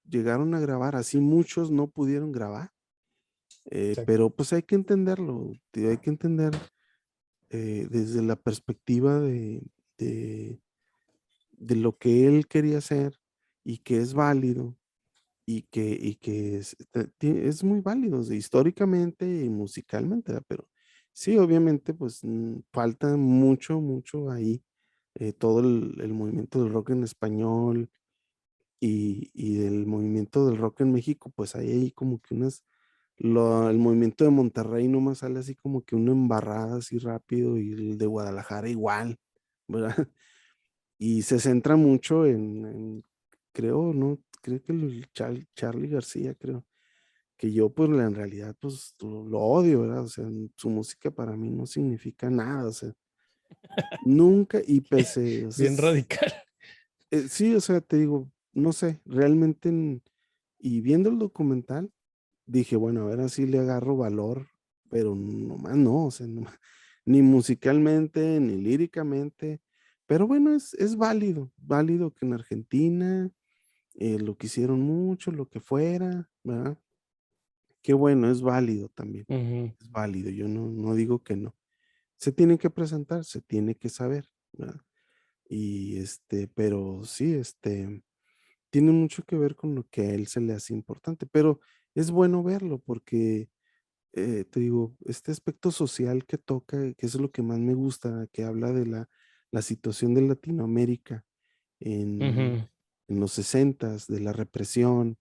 llegaron a grabar, así muchos no pudieron grabar. exacto. Pero pues hay que entenderlo, tío, hay que entender desde la perspectiva de, de lo que él quería hacer y que es válido y que es muy válido, o sea, históricamente y musicalmente, ¿verdad? Pero sí, obviamente, pues falta mucho, mucho ahí, todo el movimiento del rock en español y del movimiento del rock en México, pues hay como que el movimiento de Monterrey nomás sale así como que una embarrada así rápido y el de Guadalajara igual, ¿verdad? Y se centra mucho creo, ¿no? Creo que Charlie García, creo, que yo pues en realidad pues lo odio, ¿verdad? O sea, su música para mí no significa nada, o sea, nunca y pese, o sea, Bien radical. sí, o sea, te digo, no sé, realmente y viendo el documental, dije, bueno, a ver así le agarro valor, pero nomás no, o sea, ni musicalmente, ni líricamente, pero bueno, es válido, válido que en Argentina lo quisieron mucho, lo que fuera, ¿verdad? Qué bueno, es válido también, Ujú, es válido, yo no digo que no. Se tiene que presentar, se tiene que saber, ¿verdad? Y pero sí, tiene mucho que ver con lo que a él se le hace importante, pero es bueno verlo porque, te digo, este aspecto social que toca, que es lo que más me gusta, que habla de la situación de Latinoamérica en, ujú, en los sesentas, de la represión,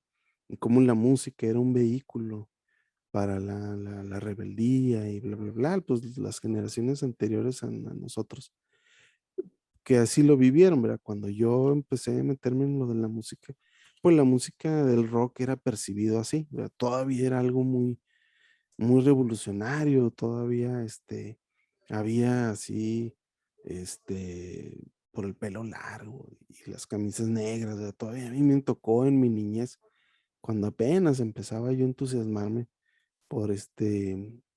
y cómo la música era un vehículo para la rebeldía y bla, bla, bla, pues las generaciones anteriores a nosotros, que así lo vivieron, ¿verdad? Cuando yo empecé a meterme en lo de la música, pues la música del rock era percibido así, ¿verdad? Todavía era algo muy, muy revolucionario, todavía había así, este, por el pelo largo y las camisas negras, ¿verdad? Todavía a mí me tocó en mi niñez, cuando apenas empezaba yo a entusiasmarme por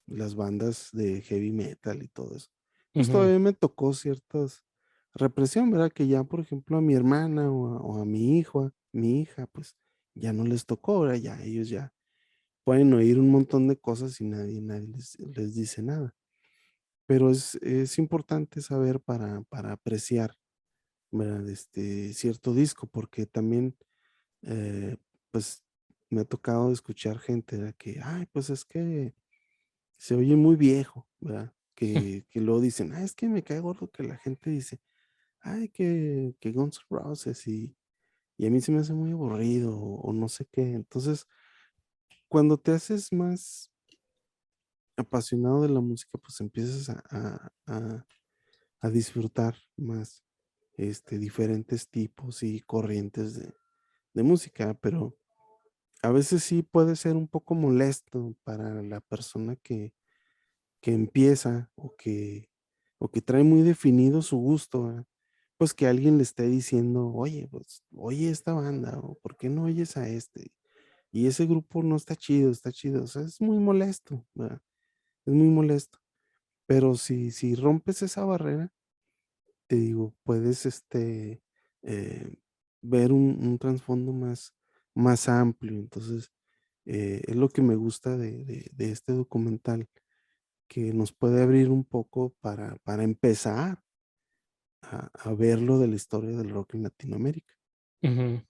las bandas de heavy metal y todo eso. Pues ujú, todavía me tocó ciertas represión, ¿verdad? Que ya, por ejemplo, a mi hermana o a mi hija, pues ya no les tocó, ¿verdad? Ya ellos ya pueden oír un montón de cosas y nadie les dice nada. Pero es importante saber para apreciar, ¿verdad? Cierto disco, porque también, eh, pues, me ha tocado escuchar gente, ¿verdad? Que, ay, pues es que se oye muy viejo, ¿verdad? Que luego dicen, es que me cae gordo que la gente dice, ay, que Guns N' Roses y a mí se me hace muy aburrido o no sé qué. Entonces, cuando te haces más apasionado de la música, pues empiezas a disfrutar más diferentes tipos y corrientes de música, pero a veces sí puede ser un poco molesto para la persona que empieza o que trae muy definido su gusto, ¿verdad? Pues que alguien le esté diciendo, oye, pues oye esta banda, o ¿por qué no oyes a este? Y ese grupo no está chido, o sea, es muy molesto, ¿verdad? Es muy molesto. Pero si rompes esa barrera, te digo, puedes eh, ver un trasfondo más amplio. Entonces, es lo que me gusta de este documental, que nos puede abrir un poco para empezar a ver lo de la historia del rock en Latinoamérica. Ujú.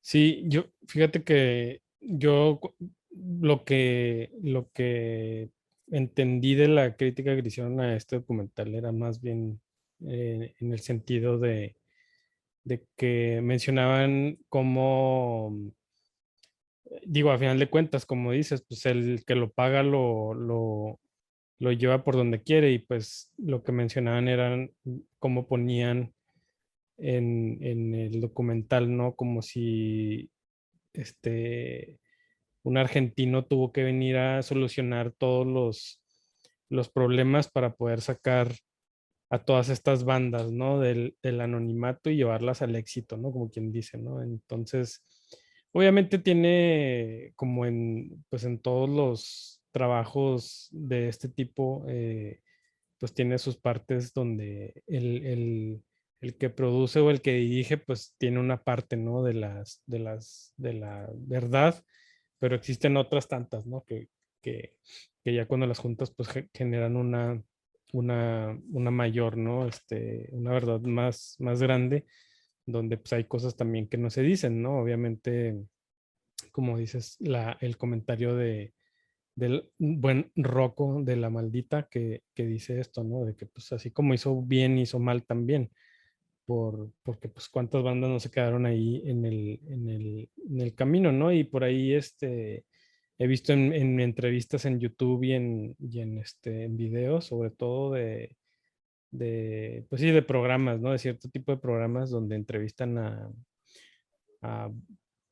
Sí, yo, fíjate que lo que entendí de la crítica que le hicieron a este documental era más bien en el sentido de que mencionaban cómo, digo, a final de cuentas, como dices, pues el que lo paga lo lleva por donde quiere, y pues lo que mencionaban eran cómo ponían en el documental, ¿no? Como si este, un argentino tuvo que venir a solucionar todos los problemas para poder sacar a todas estas bandas, ¿no? Del anonimato y llevarlas al éxito, ¿no? Como quien dice, ¿no? Entonces, obviamente tiene, como pues en todos los trabajos de este tipo, pues tiene sus partes donde el que produce o el que dirige, pues tiene una parte, ¿no? De la verdad, pero existen otras tantas, ¿no? Que, que ya cuando las juntas, pues generan una mayor, ¿no? Una verdad más grande, donde pues hay cosas también que no se dicen, ¿no? Obviamente, como dices, el comentario del buen Rocco de La Maldita que dice esto, ¿no? De que pues así como hizo bien, hizo mal también, porque pues cuántas bandas no se quedaron ahí en el camino, ¿no? Y por ahí he visto en entrevistas en YouTube y en videos, sobre todo pues sí, de programas, ¿no? De cierto tipo de programas donde entrevistan a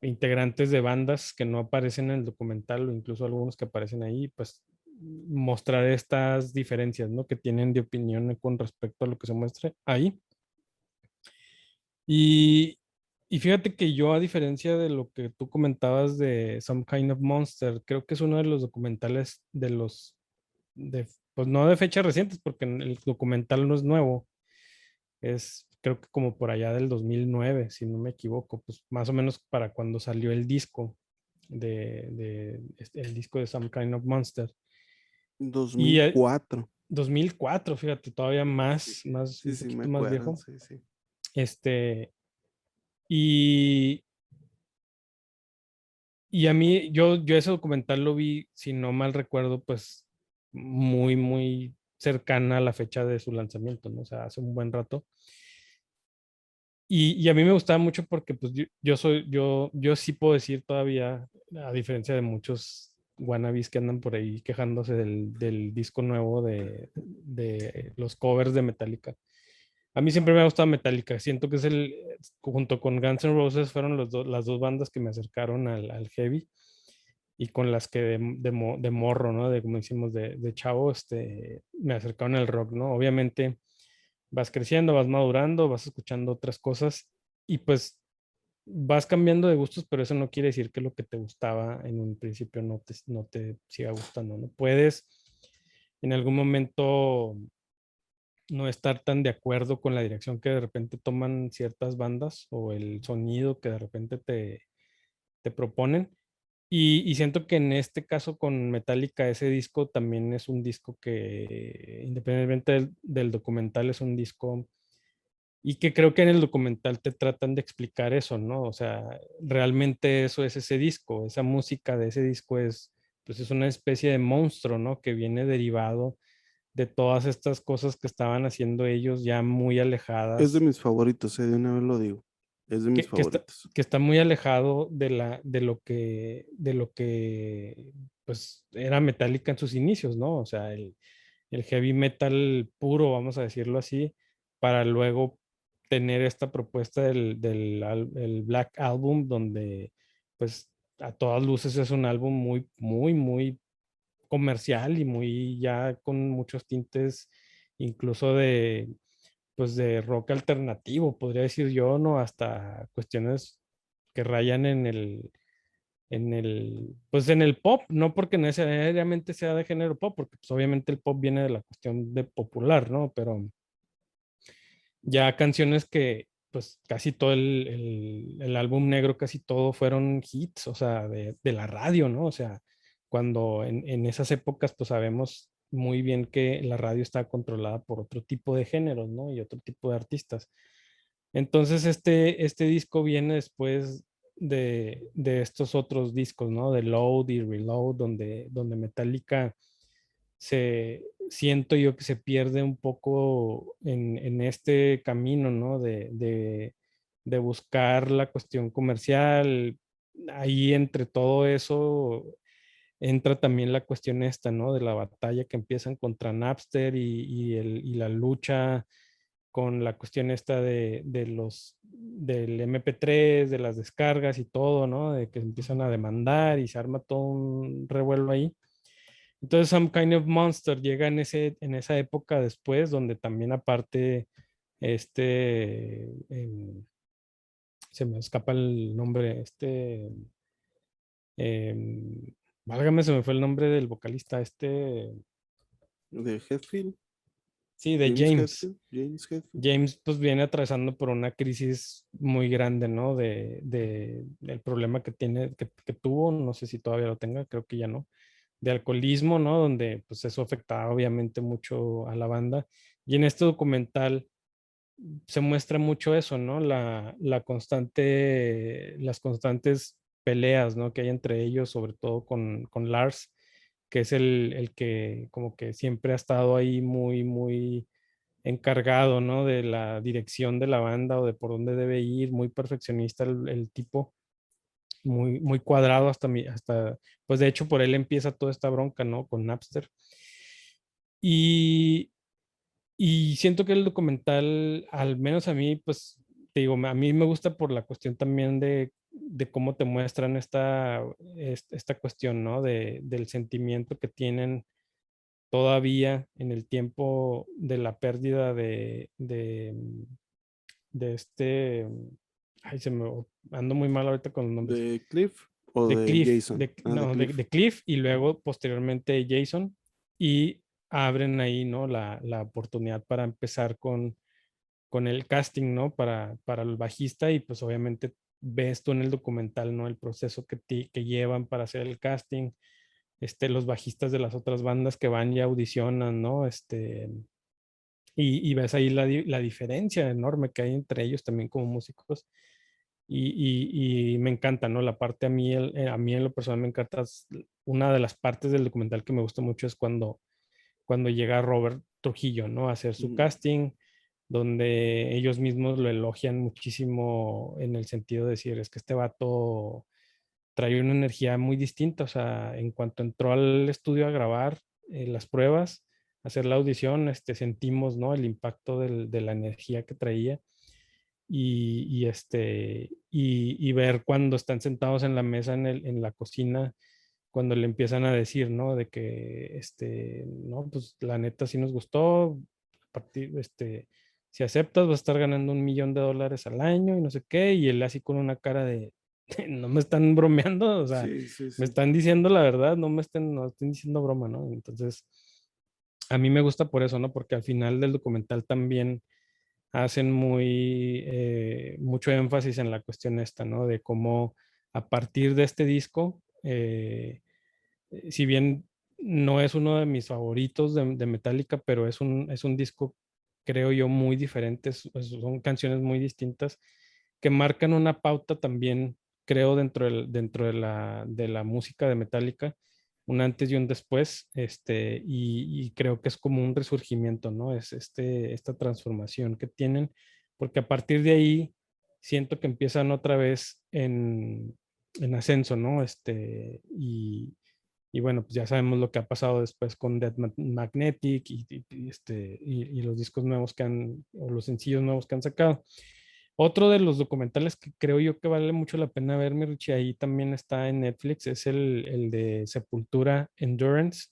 integrantes de bandas que no aparecen en el documental, o incluso algunos que aparecen ahí, pues mostrar estas diferencias, ¿no? Que tienen de opinión con respecto a lo que se muestra ahí. Y, y fíjate que yo, a diferencia de lo que tú comentabas de Some Kind of Monster, creo que es uno de los documentales pues no de fechas recientes, porque el documental no es nuevo, es creo que como por allá del 2009, si no me equivoco, pues más o menos para cuando salió el disco el disco de Some Kind of Monster. Y 2004. 2004, fíjate, todavía Sí, un sí, sí, me poquito más acuerdo, viejo. sí, sí. Este, y, y a mí, yo ese documental lo vi, si no mal recuerdo, pues muy cercana a la fecha de su lanzamiento, ¿no? O sea, hace un buen rato. Y a mí me gustaba mucho porque pues yo sí puedo decir todavía, a diferencia de muchos wannabes que andan por ahí quejándose del disco nuevo de los covers de Metallica. A mí siempre me ha gustado Metallica. Siento que junto con Guns N' Roses, fueron las dos bandas que me acercaron al heavy, y con las que de morro, ¿no? De como decimos, de chavo, me acercaron al rock, ¿no? Obviamente vas creciendo, vas madurando, vas escuchando otras cosas, y pues vas cambiando de gustos, pero eso no quiere decir que lo que te gustaba en un principio no te siga gustando, ¿no? Puedes en algún momento no estar tan de acuerdo con la dirección que de repente toman ciertas bandas, o el sonido que de repente te proponen. Y siento que en este caso con Metallica, ese disco también es un disco que, independientemente del documental, es un disco, y que creo que en el documental te tratan de explicar eso, ¿no? O sea, realmente eso es ese disco, esa música de ese disco pues es una especie de monstruo, ¿no? Que viene derivado de todas estas cosas que estaban haciendo ellos, ya muy Es de alejadas, mis favoritos, de una vez lo digo. Es de mis que, que está, favoritos. que está muy alejado de lo que pues era Metallica en sus inicios, ¿no? O sea, el heavy metal puro, vamos a decirlo así, para luego tener esta propuesta el Black Album, donde pues a todas luces es un álbum muy comercial, y muy ya con muchos tintes, incluso pues de rock alternativo, podría decir yo, ¿no? Hasta cuestiones que rayan pues en el pop, no porque necesariamente sea de género pop, porque pues obviamente el pop viene de la cuestión de popular, ¿no? ya canciones que pues casi todo el álbum negro, casi todo fueron hits, o sea, de la radio, ¿no? O sea, cuando en esas épocas pues sabemos muy bien que la radio estaba controlada por otro tipo de géneros, ¿no? Y otro tipo de artistas. Entonces este disco viene después de estos otros discos, ¿no? De Load y Reload, donde Metallica siento yo que se pierde un poco en este camino, ¿no? De buscar la cuestión comercial. Ahí entre todo eso entra también la cuestión esta, ¿no? De la batalla que empiezan contra Napster y la lucha con la cuestión esta del MP3, de las descargas y todo, ¿no? De que empiezan a demandar y se arma todo un revuelo ahí. Entonces, Some Kind of Monster llega en esa época después, donde también aparte, se me escapa el nombre, válgame, se me fue el nombre del vocalista, De Hetfield, sí, de James James. Hetfield, James Hetfield. James pues viene atravesando por una crisis muy grande, ¿no? El problema que tiene, que tuvo, no sé si todavía lo tenga, creo que ya no, de alcoholismo, ¿no? Donde pues eso afectaba obviamente mucho a la banda. Y en este documental se muestra mucho eso, ¿no? Las constantes peleas, ¿no? Que hay entre ellos, sobre todo con Lars, que es el que como que siempre ha estado ahí muy encargado, ¿no? De la dirección de la banda o de por dónde debe ir, muy perfeccionista el tipo, muy cuadrado pues de hecho por él empieza toda esta bronca, ¿no? Con Napster. Y, y siento que el documental, al menos a mí, pues, te digo, a mí me gusta por la cuestión también de cómo te muestran esta cuestión, ¿no? Del sentimiento que tienen todavía en el tiempo de la pérdida de ay, ando muy mal ahorita con los nombres, ¿De Cliff o de de Cliff, Jason? Ah, de no, Cliff. de Cliff y luego posteriormente Jason y abren ahí, ¿no? La oportunidad para empezar con el casting, ¿no? Para el bajista y pues obviamente ves tú en el documental, ¿no? El proceso que llevan para hacer el casting, los bajistas de las otras bandas que van y audicionan, ¿no? Y ves ahí la diferencia enorme que hay entre ellos también como músicos. Y me encanta, ¿no? La parte a mí en lo personal me encanta, una de las partes del documental que me gusta mucho es cuando llega Robert Trujillo, ¿no? A hacer su Mm. casting, donde ellos mismos lo elogian muchísimo en el sentido de decir, es que este vato trae una energía muy distinta, o sea, en cuanto entró al estudio a grabar las pruebas, hacer la audición, sentimos, ¿no? El impacto de la energía que traía y ver cuando están sentados en la mesa en la cocina, cuando le empiezan a decir, ¿no? De que, no, pues la neta sí nos gustó, a partir, si aceptas vas a estar ganando $1,000,000 al año y no sé qué, y él así con una cara de, no me están bromeando, o sea, Sí, sí, me sí. están diciendo la verdad, no estén diciendo broma, ¿no? Entonces, a mí me gusta por eso, ¿no? Porque al final del documental también hacen mucho énfasis en la cuestión esta, ¿no? De cómo a partir de este disco, si bien no es uno de mis favoritos de Metallica, pero es un disco, creo yo, muy diferente, son canciones muy distintas que marcan una pauta también, creo, dentro de la música de Metallica, un antes y un después, y creo que es como un resurgimiento, ¿no? Es esta transformación que tienen, porque a partir de ahí siento que empiezan otra vez en ascenso, ¿no? Y bueno, pues ya sabemos lo que ha pasado después con Magnetic y los discos nuevos o los sencillos nuevos que han sacado. Otro de los documentales que creo yo que vale mucho la pena ver, mi Richie, ahí también está en Netflix, es el de Sepultura Endurance.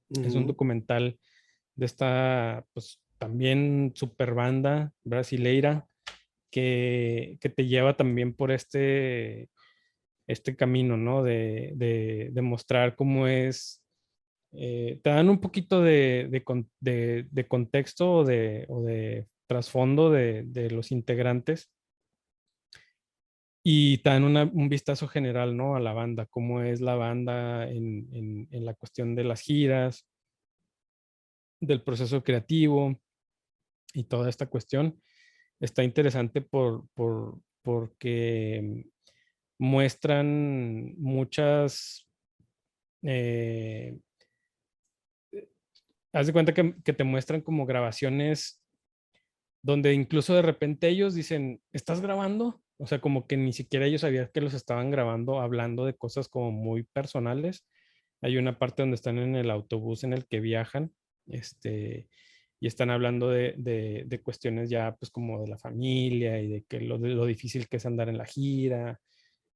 Es un Ujú. documental de esta, pues también super banda brasileira que te lleva también por este camino, ¿no? De mostrar cómo es, te dan un poquito de contexto o de trasfondo de los integrantes y dan un vistazo general, ¿no? A la banda, cómo es la banda en la cuestión de las giras, del proceso creativo y toda esta cuestión. Está interesante porque muestran muchas, eh, haz de cuenta que te muestran como grabaciones donde incluso de repente ellos dicen, ¿estás grabando? O sea, como que ni siquiera ellos sabían que los estaban grabando hablando de cosas como muy personales. Hay una parte donde están en el autobús en el que viajan, y están hablando de cuestiones ya pues como de la familia y de lo difícil que es andar en la gira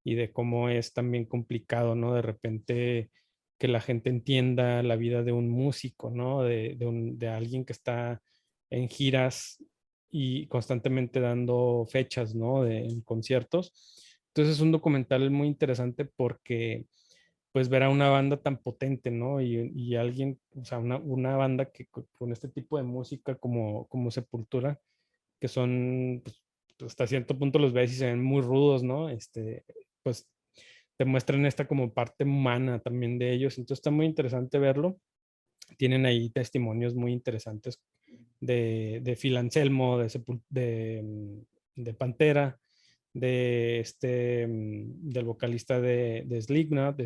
y de cómo es también complicado, ¿no? De repente que la gente entienda la vida de un músico, ¿no? De alguien que está en giras y constantemente dando fechas, ¿no? En conciertos. Entonces es un documental muy interesante porque pues ver a una banda tan potente, ¿no? Y alguien, o sea, una banda que con este tipo de música como Sepultura, que son, pues, hasta cierto punto los ves y se ven muy rudos, ¿no? Pues te muestran esta como parte humana también de ellos. Entonces está muy interesante verlo. Tienen ahí testimonios muy interesantes de Phil Anselmo, de Pantera, del vocalista de Slipknot,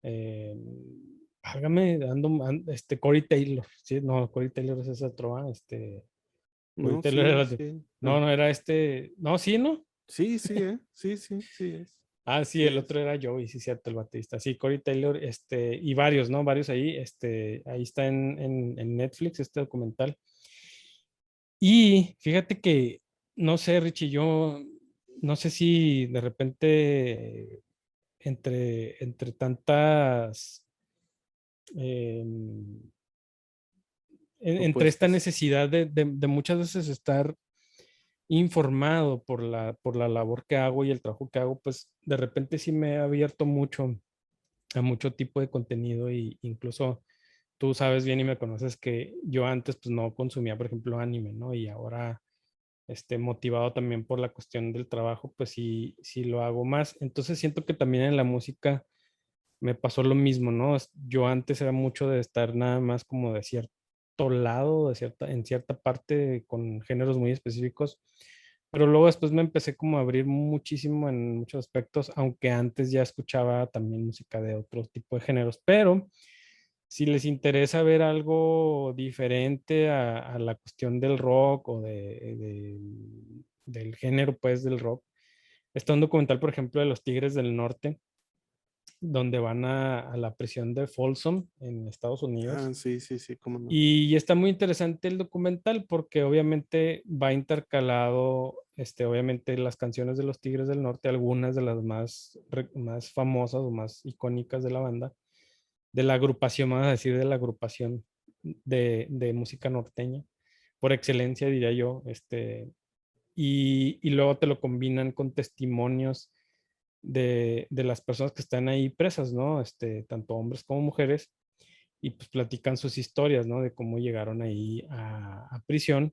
eh, válgame, Corey Taylor, sí, no, Corey Taylor es ese otro, Corey No, Taylor era sí, sí. no, no era no, sí, ¿no? Sí, sí, sí, sí, sí es. Ah, sí, Sí el es. otro era Joey, sí, cierto, el baterista. Sí, Corey Taylor, y varios, ¿no? Varios ahí, ahí está en Netflix este documental. Y fíjate que, no sé, Richie, yo no sé si de repente entre tantas, eh, entre esta Propuestas. necesidad de muchas veces estar informado por la labor que hago y el trabajo que hago, pues de repente sí me he abierto mucho a mucho tipo de contenido y incluso tú sabes bien y me conoces que yo antes pues no consumía, por ejemplo, anime, ¿no? Y ahora, motivado también por la cuestión del trabajo, pues sí, sí lo hago más. Entonces siento que también en la música me pasó lo mismo, ¿no? Yo antes era mucho de estar nada más como de cierto lado, en cierta parte con géneros muy específicos, pero luego después me empecé como a abrir muchísimo en muchos aspectos, aunque antes ya escuchaba también música de otro tipo de géneros, pero si les interesa ver algo diferente a la cuestión del rock o del género pues del rock, está un documental, por ejemplo, de los Tigres del Norte donde van a la prisión de Folsom en Estados Ah, Unidos. sí, sí, sí, cómo no. Y está muy interesante el documental porque obviamente va intercalado, obviamente las canciones de los Tigres del Norte, algunas de las más famosas o más icónicas de la banda, de la agrupación, vamos a decir, de la agrupación de música norteña, por excelencia diría yo, y luego te lo combinan con testimonios de las personas que están ahí presas, ¿no? Tanto hombres como mujeres, y pues platican sus historias, ¿no? De cómo llegaron ahí a prisión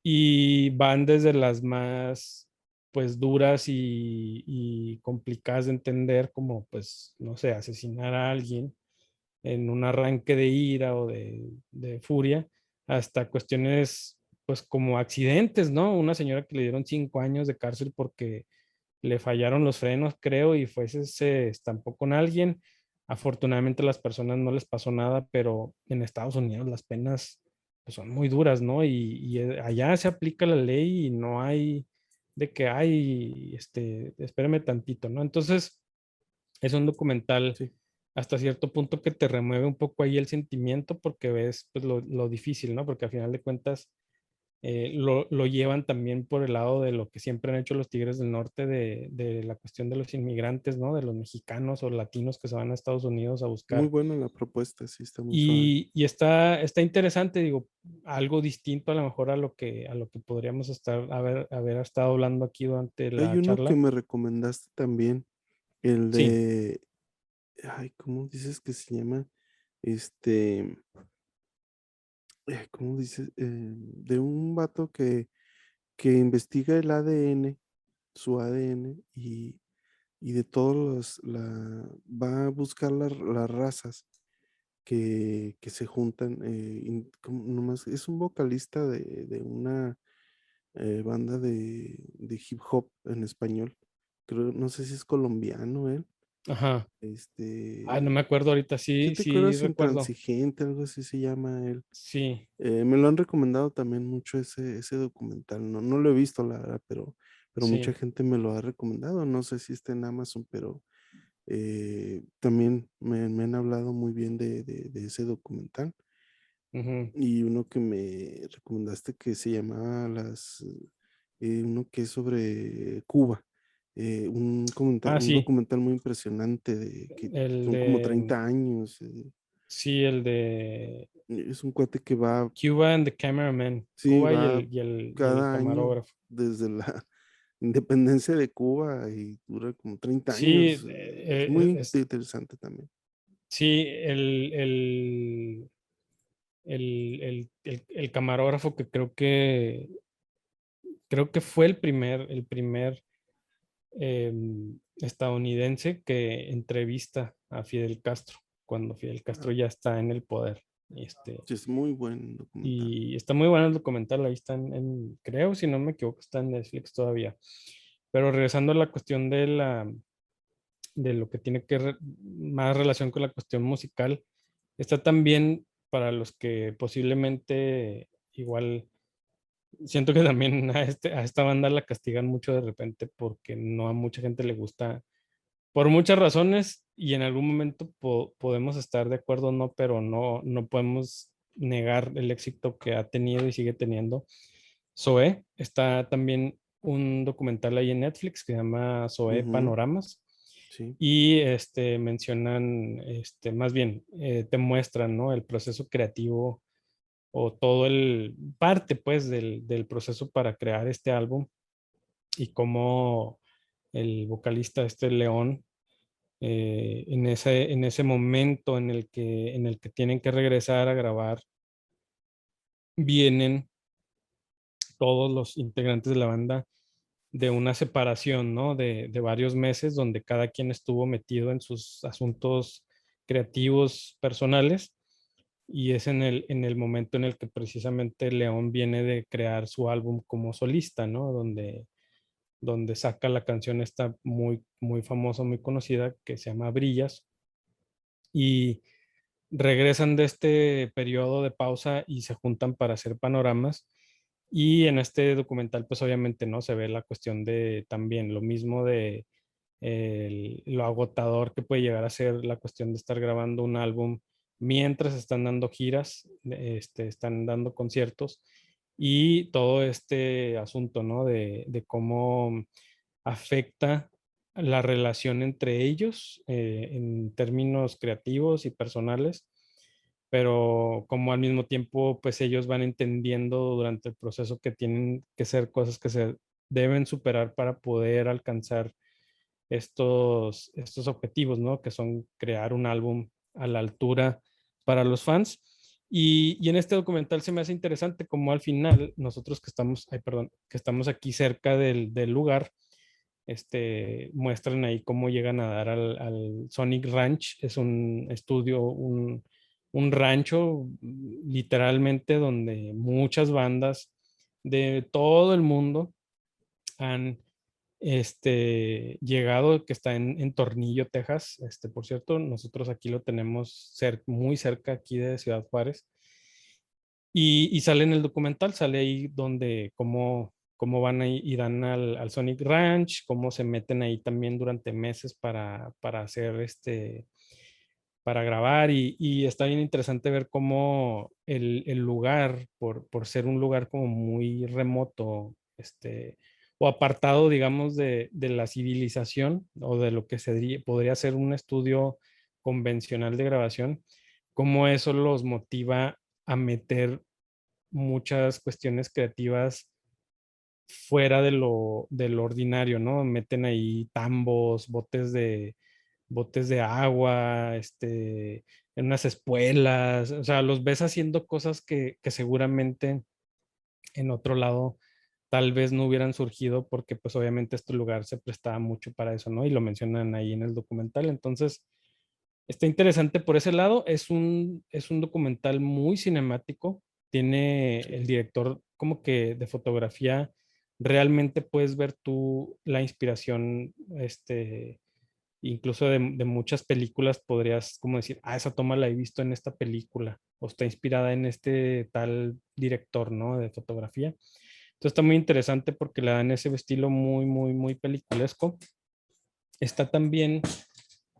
y van desde las más, pues, duras y complicadas de entender, como, pues, no sé, asesinar a alguien en un arranque de ira o de furia, hasta cuestiones, pues, como accidentes, ¿no? Una señora que le dieron 5 años de cárcel porque le fallaron los frenos, creo, y se estampó con alguien. Afortunadamente a las personas no les pasó nada, pero en Estados Unidos las penas pues, son muy duras, ¿no? Y allá se aplica la ley y no hay de que hay, espérame tantito, ¿no? Entonces, es un documental Sí. hasta cierto punto que te remueve un poco ahí el sentimiento porque ves pues, lo difícil, ¿no? Porque al final de cuentas lo llevan también por el lado de lo que siempre han hecho los Tigres del Norte, de la cuestión de los inmigrantes, ¿no? De los mexicanos o latinos que se van a Estados Unidos a Muy buscar. buena la propuesta, sí, está muy suave. Y está interesante, digo, algo distinto a lo mejor a lo que podríamos haber estado hablando aquí durante Hay la uno que charla. me recomendaste también, el Sí, de, ay, ¿cómo dices que se llama? Este, ¿cómo dices? De un vato que investiga el ADN, su ADN, y de todos va a buscar las razas que se juntan, nomás, es un vocalista de una banda de hip hop en español. Creo, no sé si es colombiano él. Ajá. Ay, no Este, me acuerdo ahorita. ¿qué Sí, te sí acuerdas? recuerdo. Intransigente, algo así se llama él. Sí, Me lo han recomendado también mucho ese documental. No, no lo he visto, la verdad, pero mucha sí. gente me lo ha recomendado. No sé si está en Amazon, pero también me han hablado muy bien de ese documental. Ujú. Y uno que me recomendaste que se llamaba uno que es sobre Cuba. Ah, Un sí. documental muy impresionante de que El son como de, 30 años. sí, el de Es un cuate que va, Cuba and the Cameraman. sí, Cuba y va el cada año camarógrafo. desde la independencia de Cuba y dura como 30 Sí, años. Es muy es, interesante también. sí, el camarógrafo que creo que fue el primer estadounidense que entrevista a Fidel Castro, cuando Fidel Ah, Castro ya está en el poder. sí, es muy buen documental. Y está muy bueno el documental, ahí está creo, si no me equivoco, está en Netflix todavía. Pero regresando a la cuestión de lo que tiene más relación con la cuestión musical, está también para los que posiblemente igual siento que también a esta banda la castigan mucho de repente porque no a mucha gente le gusta por muchas razones y en algún momento podemos estar de acuerdo o no, pero no podemos negar el éxito que ha tenido y sigue teniendo. Zoé, está también un documental ahí en Netflix que se llama Zoé Ujú, Panoramas sí. y mencionan, más bien, te muestran, ¿no? El proceso creativo o todo parte pues del proceso para crear este álbum y cómo el vocalista León en ese momento en el que tienen que regresar a grabar, vienen todos los integrantes de la banda de una separación, ¿no? De varios meses donde cada quien estuvo metido en sus asuntos creativos personales y es en el momento en el que precisamente León viene de crear su álbum como solista, ¿no? Donde saca la canción esta muy famosa, muy conocida que se llama Brillas y regresan de este periodo de pausa y se juntan para hacer panoramas. Y en este documental, pues obviamente, ¿no? Se ve la cuestión de también lo mismo de lo agotador que puede llegar a ser la cuestión de estar grabando un álbum mientras están dando giras, están dando conciertos y todo este asunto, ¿no? De cómo afecta la relación entre ellos en términos creativos y personales, pero como al mismo tiempo, pues ellos van entendiendo durante el proceso que tienen que ser cosas que se deben superar para poder alcanzar estos objetivos, ¿no? Que son crear un álbum a la altura para los fans. Y en este documental se me hace interesante como al final nosotros que estamos, ay, perdón, que estamos aquí cerca del lugar, muestran ahí cómo llegan a dar al Sonic Ranch. Es un estudio, un rancho literalmente donde muchas bandas de todo el mundo han llegado, que está en Tornillo, Texas. Por cierto, nosotros aquí lo tenemos muy cerca aquí de Ciudad Juárez. Y sale en el documental, sale ahí donde cómo van ahí y dan al Sonic Ranch, cómo se meten ahí también durante meses para hacer para grabar y está bien interesante ver cómo el lugar, por ser un lugar como muy remoto, o apartado, digamos, de la civilización o de lo que podría ser un estudio convencional de grabación, cómo eso los motiva a meter muchas cuestiones creativas fuera de lo ordinario, ¿no? Meten ahí tambos, botes botes de agua, en unas espuelas, o sea, los ves haciendo cosas que seguramente en otro lado tal vez no hubieran surgido porque pues obviamente este lugar se prestaba mucho para eso, ¿no? Y lo mencionan ahí en el documental. Entonces, está interesante por ese lado. Es un documental muy cinemático. Tiene el director como que de fotografía. Realmente puedes ver tú la inspiración, incluso de muchas películas. Podrías como decir, ah, esa toma la he visto en esta película o está inspirada en este tal director, ¿no? De fotografía. Entonces está muy interesante porque le dan ese estilo muy, muy, muy peliculesco. Está también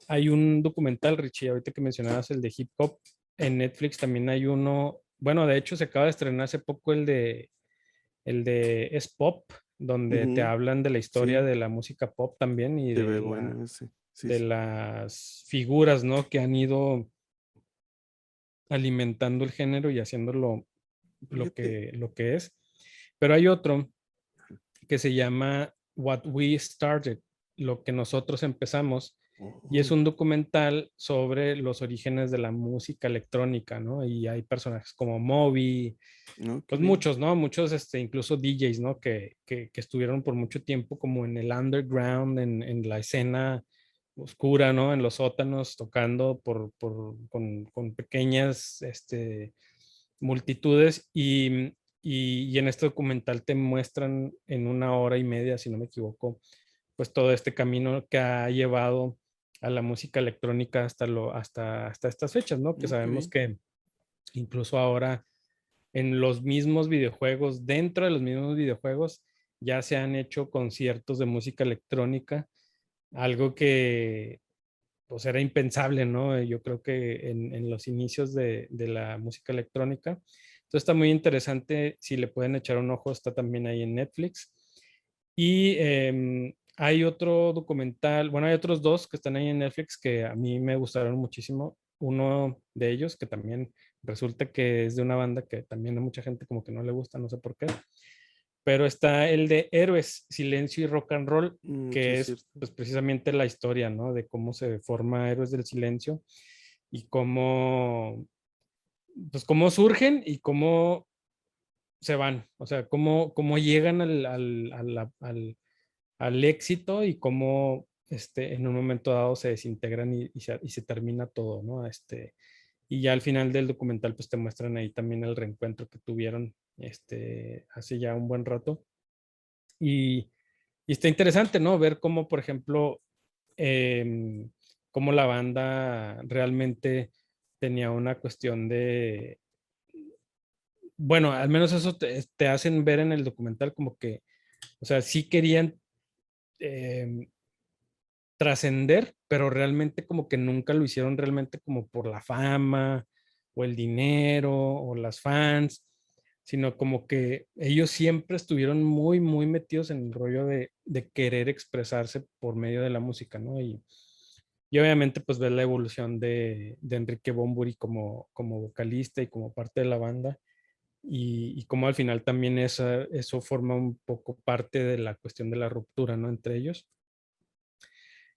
hay un documental, Richie, ahorita que mencionabas el de hip hop, en Netflix también hay uno, bueno, de hecho se acaba de estrenar hace poco el de Es Pop, donde te Ujú, hablan de la historia sí, de la música pop también y se ve bueno ese. Sí, de sí. las figuras, ¿no? Que han ido alimentando el género y haciéndolo lo Fíjate. que, lo que es. Pero hay otro que se llama What We Started, lo que nosotros empezamos, y es Oh, un documental sobre los orígenes de la música electrónica, ¿no? Y hay personajes como Moby, no, qué pues bien. muchos, ¿no? Muchos, incluso DJs, ¿no? Que estuvieron por mucho tiempo como en el underground, en la escena oscura, ¿no? En los sótanos, tocando con pequeñas, multitudes y en este documental te muestran en 1 hora y media, si no me equivoco, pues todo este camino que ha llevado a la música electrónica hasta estas fechas, ¿no? Que No, qué sabemos bien. que incluso ahora en los mismos videojuegos, dentro de los mismos videojuegos, ya se han hecho conciertos de música electrónica, algo que pues era impensable, ¿no? Yo creo que en los inicios de la música electrónica. Entonces está muy interesante, si le pueden echar un ojo, está también ahí en Netflix. Y hay otro documental, bueno, hay otros dos que están ahí en Netflix que a mí me gustaron muchísimo. Uno de ellos que también resulta que es de una banda que también a mucha gente como que no le gusta, no sé por qué, pero está el de Héroes, Silencio y Rock and Roll, Sí, que es es cierto. pues precisamente la historia, ¿no? De cómo se forma Héroes del Silencio y cómo, pues cómo surgen y cómo se van, o sea, cómo llegan al éxito y cómo en un momento dado se desintegran y se termina todo, ¿no? Y ya al final del documental pues te muestran ahí también el reencuentro que tuvieron hace ya un buen rato. Y, y está interesante, ¿no? Ver cómo, por ejemplo, em, cómo la banda realmente tenía una cuestión de, bueno, al menos eso te hacen ver en el documental como que, o sea, sí querían em, trascender, pero realmente como que nunca lo hicieron realmente como por la fama o el dinero o las fans, sino como que ellos siempre estuvieron muy, muy metidos en el rollo de querer expresarse por medio de la música, ¿no? Y obviamente pues ver la evolución de Enrique Bunbury como vocalista y como parte de la banda y cómo al final también eso forma un poco parte de la cuestión de la ruptura, ¿no? Entre ellos.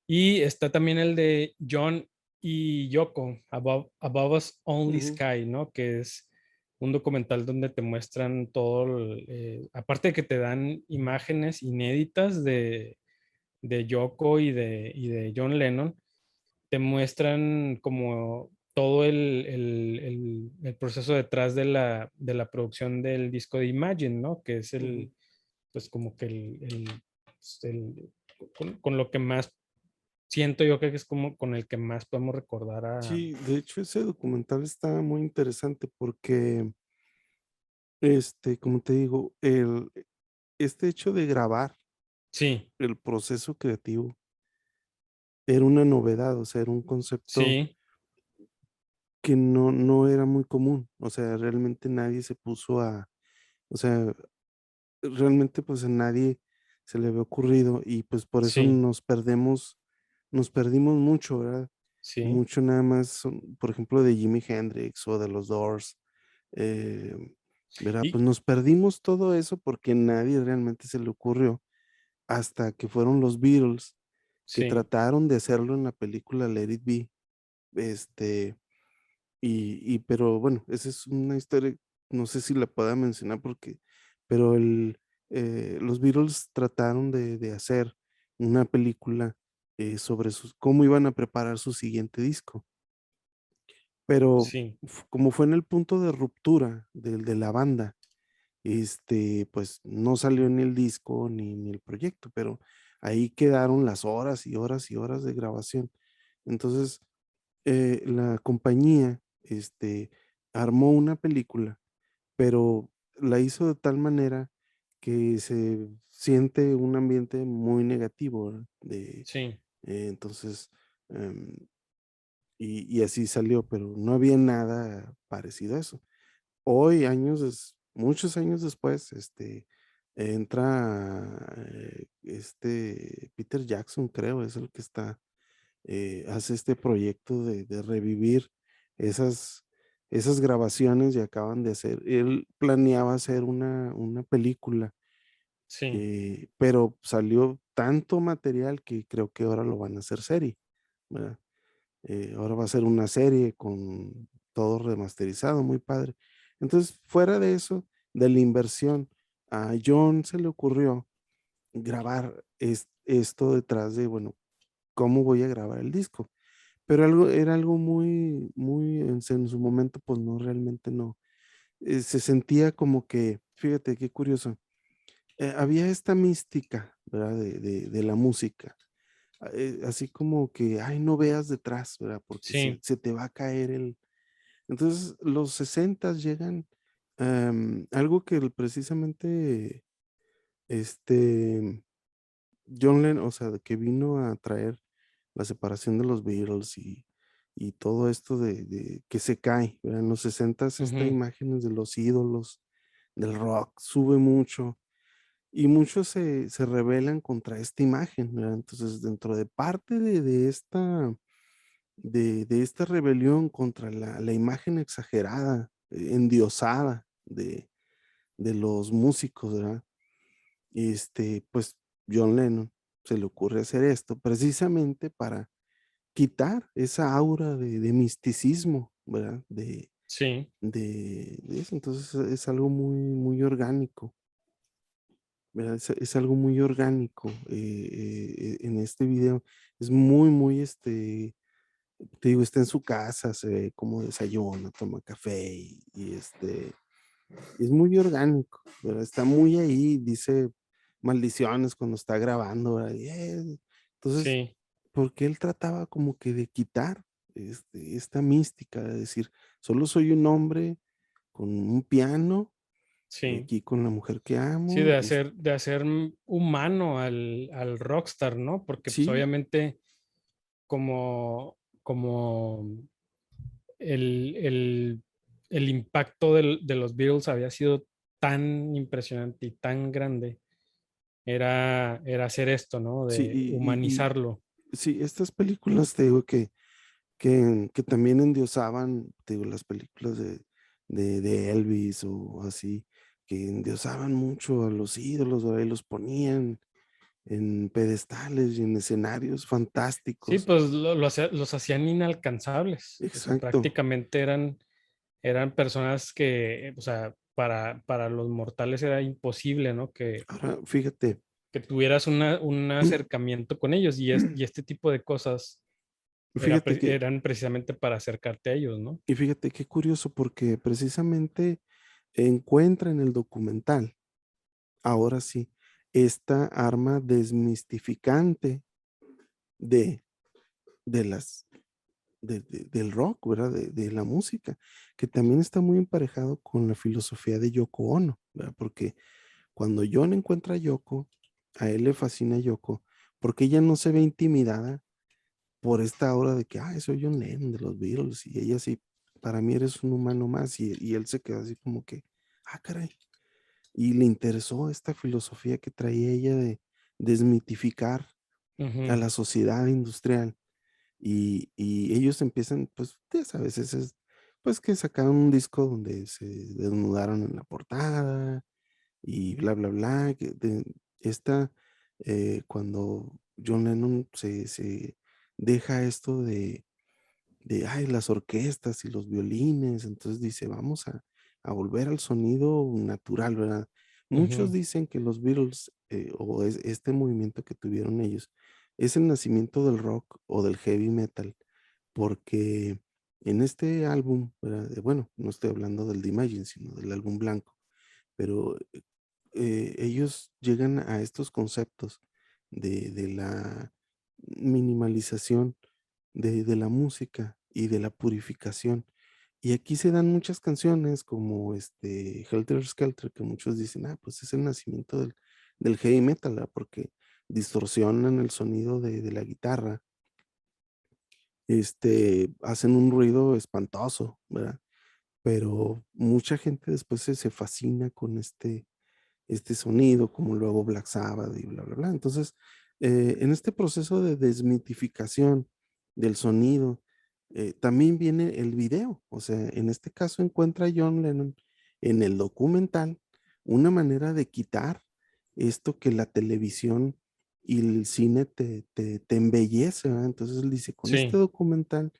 Y está también el de John y Yoko, Above Us Only Ujú, Sky, ¿no? Que es un documental donde te muestran todo, aparte de que te dan imágenes inéditas de Yoko y de John Lennon, te muestran como todo el proceso detrás de la producción del disco de Imagine, ¿no? Que es ujú. pues como que pues, con lo que más siento yo que es como con el que más podemos recordar a... Sí, de hecho, ese documental está muy interesante porque, como te digo, este hecho de grabar Sí, el proceso creativo era una novedad, o sea, era un concepto sí, que no era muy común, o sea, realmente nadie se puso a, o sea, realmente, pues, a nadie se le había ocurrido y, pues, por eso sí, nos perdimos mucho, ¿verdad? sí. Mucho nada más, por ejemplo, de Jimi Hendrix o de los Doors, ¿verdad? Y Pues, nos perdimos todo eso porque nadie realmente se le ocurrió hasta que fueron los Beatles que sí, trataron de hacerlo en la película Let It Be, pero bueno, esa es una historia, no sé si la pueda mencionar porque, pero los Beatles trataron de hacer una película sobre cómo iban a preparar su siguiente disco, pero sí, como fue en el punto de ruptura de la banda, pues no salió ni el disco ni el proyecto, pero ahí quedaron las horas y horas y horas de grabación. Entonces, la compañía, armó una película, pero la hizo de tal manera que se siente un ambiente muy negativo, ¿verdad? sí, Entonces, em, y así salió, pero no había nada parecido a eso. Hoy, muchos años después, entra Peter Jackson, creo, es el que hace este proyecto de revivir esas, esas grabaciones y acaban de hacer, él planeaba hacer una película, sí, pero salió tanto material que creo que ahora lo van a hacer serie, ¿verdad? Ahora va a ser una serie con todo remasterizado, muy padre. Entonces, fuera de eso, de la inversión, a John se le ocurrió grabar esto detrás de, bueno, ¿cómo voy a grabar el disco? Pero era algo muy, muy, en su momento, pues no, realmente no. Se sentía como que, fíjate qué curioso, había esta mística, ¿verdad? De la música, así como que, ay, no veas detrás, ¿verdad? Porque sí, se te va a caer el... Entonces, los 60 llegan, algo que precisamente, este, John Lennon, o sea, de que vino a traer la separación de los Beatles y todo esto de que se cae, ¿verdad? En los 60 esta ujú, imagen de los ídolos del rock sube mucho y muchos se rebelan contra esta imagen, ¿verdad? Entonces, dentro de parte de esta rebelión contra la imagen exagerada, endiosada de los músicos, ¿verdad? Pues John Lennon se le ocurre hacer esto precisamente para quitar esa aura de misticismo, ¿verdad? sí, De eso. Entonces es algo muy, muy orgánico, ¿verdad? Es algo muy orgánico en este video. Es muy, muy, te digo, está en su casa, se ve cómo desayuna, toma café es muy orgánico, ¿verdad? Está muy ahí, dice maldiciones cuando está grabando, ¿verdad? Entonces, sí, porque él trataba como que de quitar esta mística, de decir, solo soy un hombre con un piano, sí. aquí con la mujer que Sí, amo, de hacer humano al rockstar, ¿no? Porque pues sí, obviamente como el, el, el impacto de los Beatles había sido tan impresionante y tan grande, era hacer esto, ¿no? sí, De humanizarlo. sí, estas películas, te digo que también endiosaban, te digo, las películas de Elvis o así, que endiosaban mucho a los ídolos, ¿verdad? Y los ponían en pedestales y en escenarios Sí, fantásticos. pues los hacían inalcanzables. O sea, Exacto. prácticamente eran personas que, o sea, para los mortales era imposible, ¿no? Ahora, fíjate, Que tuvieras un acercamiento con ellos y este tipo de cosas fíjate que, eran precisamente para acercarte a ellos, ¿no? y fíjate qué curioso, porque precisamente encuentra en el documental, ahora sí, esta arma desmistificante de, de las del rock, ¿verdad? De la música, que también está muy emparejado con la filosofía de Yoko Ono, ¿verdad? Porque cuando John encuentra a Yoko, a él le fascina Yoko, porque ella no se ve intimidada por esta aura de que, ay, soy John Lennon de los Beatles, y ella sí, para mí eres un humano más, y él se quedó así como que, ah, caray, y le interesó esta filosofía que traía ella de desmitificar a Ujú, la sociedad industrial y ellos empiezan, pues, ya sabes, pues que sacaron un disco donde se desnudaron en la portada y bla, bla, bla, esta, cuando John Lennon se deja esto ay, las orquestas y los violines, entonces dice, vamos a volver al sonido natural, ¿verdad? Muchos Ujú. dicen que los Beatles, este movimiento que tuvieron ellos, es el nacimiento del rock o del heavy metal, porque en este álbum, ¿verdad? Bueno, no estoy hablando del de Imagine, sino del álbum blanco, pero ellos llegan a estos conceptos de la minimalización de la música y de la purificación. Y aquí se dan muchas canciones como Helter Skelter, que muchos dicen, ah, pues es el nacimiento del heavy metal, ¿verdad? Porque distorsionan el sonido de la guitarra, hacen un ruido espantoso, ¿verdad? Pero mucha gente después se fascina con este sonido, como luego Black Sabbath y bla, bla, bla. Entonces, en este proceso de desmitificación del sonido, también viene el video. O sea, en este caso encuentra John Lennon en el documental una manera de quitar esto que la televisión y el cine te embellece, ¿verdad? Entonces él dice, con este Sí, documental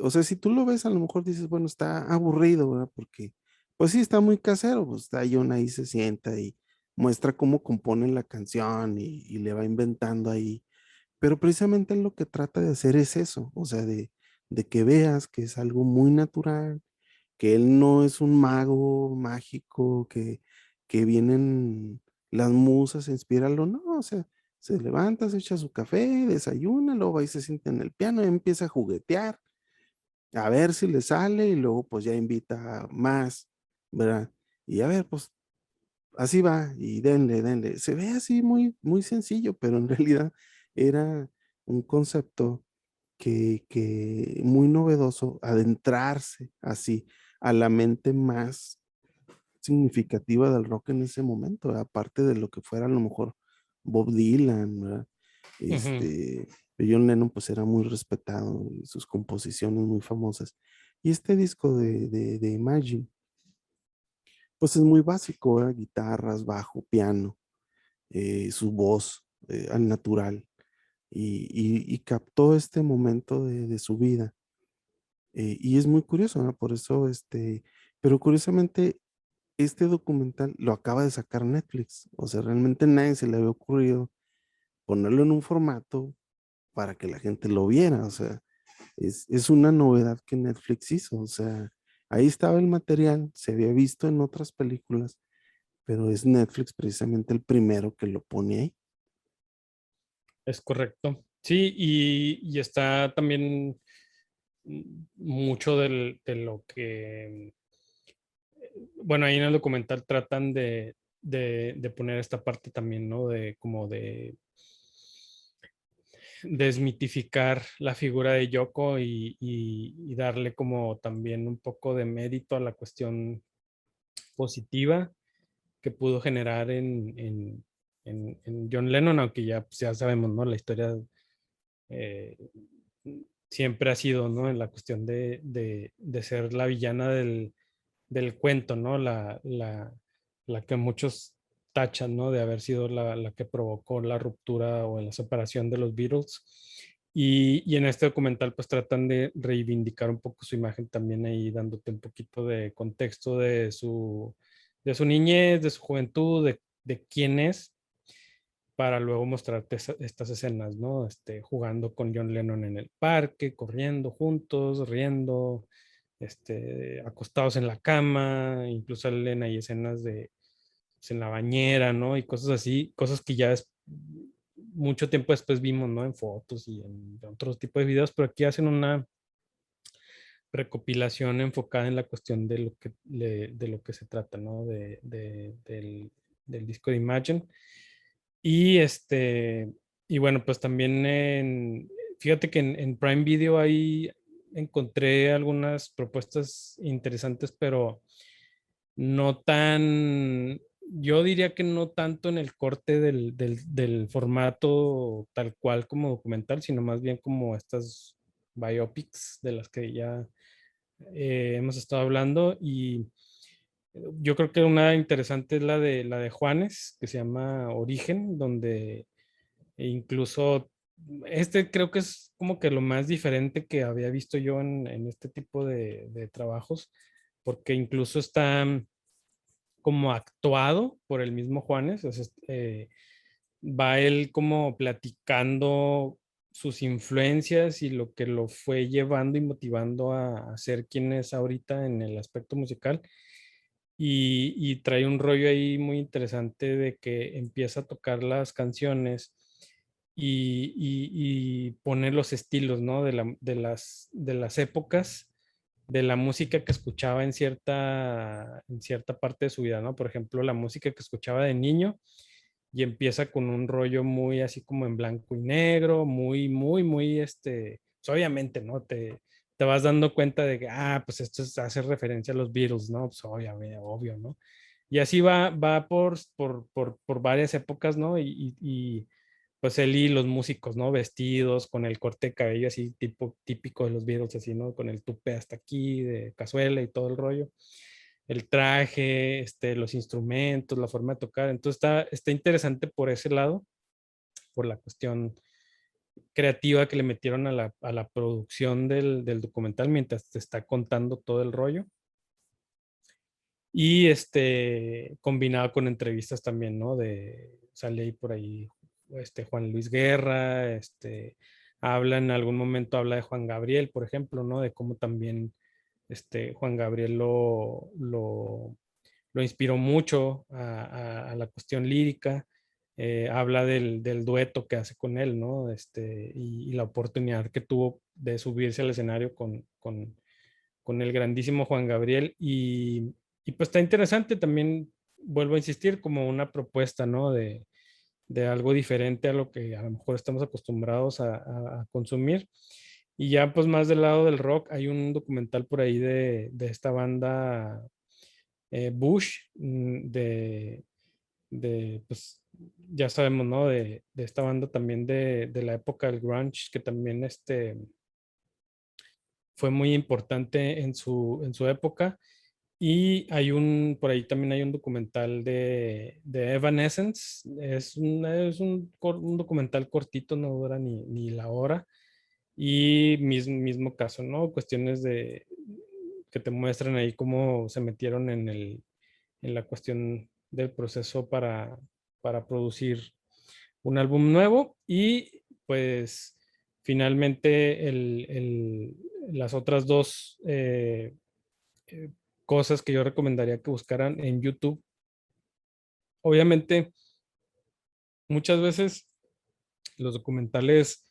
o sea, si tú lo ves, a lo mejor dices, bueno, está aburrido, ¿verdad? Porque, pues sí, está muy casero, pues está John ahí se sienta y muestra cómo compone la canción y le va inventando ahí. Pero precisamente lo que trata de hacer es eso, o sea, de que veas que es algo muy natural, que él no es un mago mágico, que vienen las musas a inspirarlo, no, o sea, se levanta, se echa su café, desayuna, luego va y se sienta en el piano y empieza a juguetear a ver si le sale y luego pues ya invita más, ¿verdad? Y a ver, pues así va y denle, denle. Se ve así muy, muy sencillo, pero en realidad era un concepto que muy novedoso, adentrarse así a la mente más significativa del rock en ese momento, aparte de lo que fuera a lo mejor Bob Dylan, ¿verdad? ujú, Este, John Lennon pues era muy respetado y sus composiciones muy famosas. Y este disco de Imagine, pues es muy básico, ¿verdad? Guitarras, bajo, piano, su voz al natural. Y captó este momento de su vida. Y es muy curioso, ¿no? Por eso, pero curiosamente este documental lo acaba de sacar Netflix. O sea, realmente a nadie se le había ocurrido ponerlo en un formato para que la gente lo viera. O sea, es una novedad que Netflix hizo. O sea, ahí estaba el material, se había visto en otras películas, pero es Netflix precisamente el primero que lo pone ahí. es correcto. Sí, y está también mucho de lo que, bueno, ahí en el documental tratan de poner esta parte también, ¿no? De como de desmitificar la figura de Yoko y darle como también un poco de mérito a la cuestión positiva que pudo generar en John Lennon, aunque ya, pues, ya sabemos, ¿no? La historia eh, siempre ha sido, ¿no? En la cuestión de ser la villana del cuento, ¿no? La que muchos tachan, ¿no? De haber sido la que provocó la ruptura o la separación de los Beatles. Y en este documental pues tratan de reivindicar un poco su imagen también ahí, dándote un poquito de contexto de su niñez, de su juventud, de quién es, para luego mostrarte estas escenas, ¿no? Jugando con John Lennon en el parque, corriendo juntos, riendo, acostados en la cama, incluso salen ahí escenas de pues, en la bañera, ¿no? Y cosas así, cosas que ya mucho tiempo después vimos, ¿no? En fotos y en otros tipos de videos, pero aquí hacen una recopilación enfocada en la cuestión de de lo que se trata, ¿no? Del disco de Imagine. Y y bueno, pues también fíjate que en Prime Video ahí encontré algunas propuestas interesantes, pero no tan, yo diría que no tanto en el corte del formato tal cual como documental, sino más bien como estas biopics de las que ya hemos estado hablando. Y yo creo que una interesante es la de Juanes, que se llama Origen, donde E incluso creo que es como que lo más diferente que había visto yo en este tipo de trabajos, porque incluso está como actuado por el mismo Juanes. O sea, va él como platicando sus influencias y lo que lo fue llevando y motivando a ser quien es ahorita en el aspecto musical. Y trae un rollo ahí muy interesante de que empieza a tocar las canciones y pone los estilos, ¿no? De las épocas de la música que escuchaba en cierta parte de su vida, ¿no? Por ejemplo, la música que escuchaba de niño y empieza con un rollo muy así como en blanco y negro, muy, muy, muy, pues obviamente, ¿no? Te vas dando cuenta de que, pues esto hace referencia a los Beatles, ¿no? Pues obvio, ¿no? Y así va por varias épocas, ¿no? Pues él y los músicos, ¿no? Vestidos con el corte de cabello así tipo típico de los Beatles, así, ¿no? Con el tupé hasta aquí, de cazuela y todo el rollo. El traje, los instrumentos, la forma de tocar. Entonces está interesante por ese lado, por la cuestión creativa que le metieron a la producción del documental mientras te está contando todo el rollo. Y combinado con entrevistas también, ¿no? Sale ahí por ahí Juan Luis Guerra, en algún momento habla de Juan Gabriel, por ejemplo, ¿no? De cómo también Juan Gabriel lo inspiró mucho a la cuestión lírica. Habla del dueto que hace con él, ¿no? Y la oportunidad que tuvo de subirse al escenario con el grandísimo Juan Gabriel. Y pues está interesante también, vuelvo a insistir, como una propuesta, ¿no? De algo diferente a lo que a lo mejor estamos acostumbrados a consumir. Y ya pues más del lado del rock, hay un documental por ahí de esta banda Bush, pues ya sabemos, ¿no? De esta banda también de la época del grunge, que también fue muy importante en su época. Y por ahí también hay un documental de Evanescence. Es un documental cortito, no dura ni la hora. Y mismo caso, ¿no? Cuestiones que te muestran ahí cómo se metieron en la cuestión del proceso para producir un álbum nuevo. Y pues finalmente las otras dos eh, cosas que yo recomendaría que buscaran en YouTube. Obviamente, muchas veces los documentales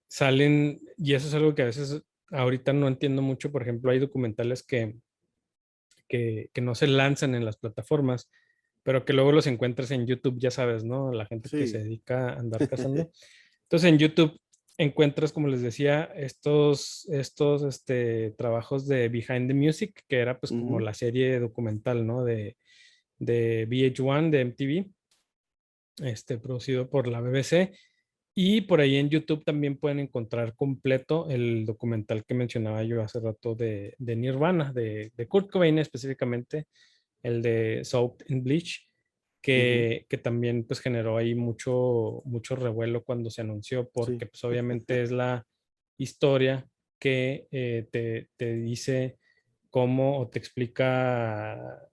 salen, y eso es algo que a veces ahorita no entiendo mucho. Por ejemplo, hay documentales que no se lanzan en las plataformas, pero que luego los encuentras en YouTube, ya sabes, ¿no? La gente que se Sí. dedica a andar cazando. Entonces en YouTube encuentras, como les decía, estos trabajos de Behind the Music, que era pues como Ujú. la serie documental, ¿no? De VH1, de MTV, producido por la BBC. Y por ahí en YouTube también pueden encontrar completo el documental que mencionaba yo hace rato de Nirvana, de Kurt Cobain específicamente, el de Soaked in Bleach, Ujú. que también pues generó ahí mucho, mucho revuelo cuando se anunció, Sí. porque pues obviamente es la historia que te dice cómo o te explica,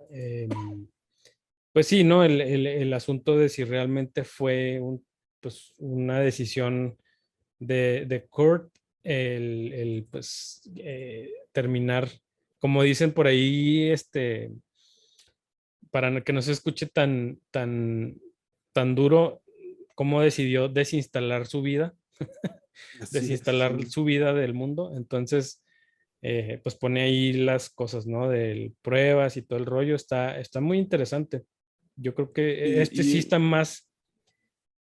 pues sí, ¿no? El asunto de si realmente fue pues, una decisión de Kurt pues terminar, como dicen por ahí, para que no se escuche tan duro, cómo decidió desinstalar su vida, Así es, desinstalar sí. su vida del mundo. Entonces, pues pone ahí las cosas, ¿no? De pruebas y todo el rollo. Está muy interesante. Yo creo que este sí Y está más.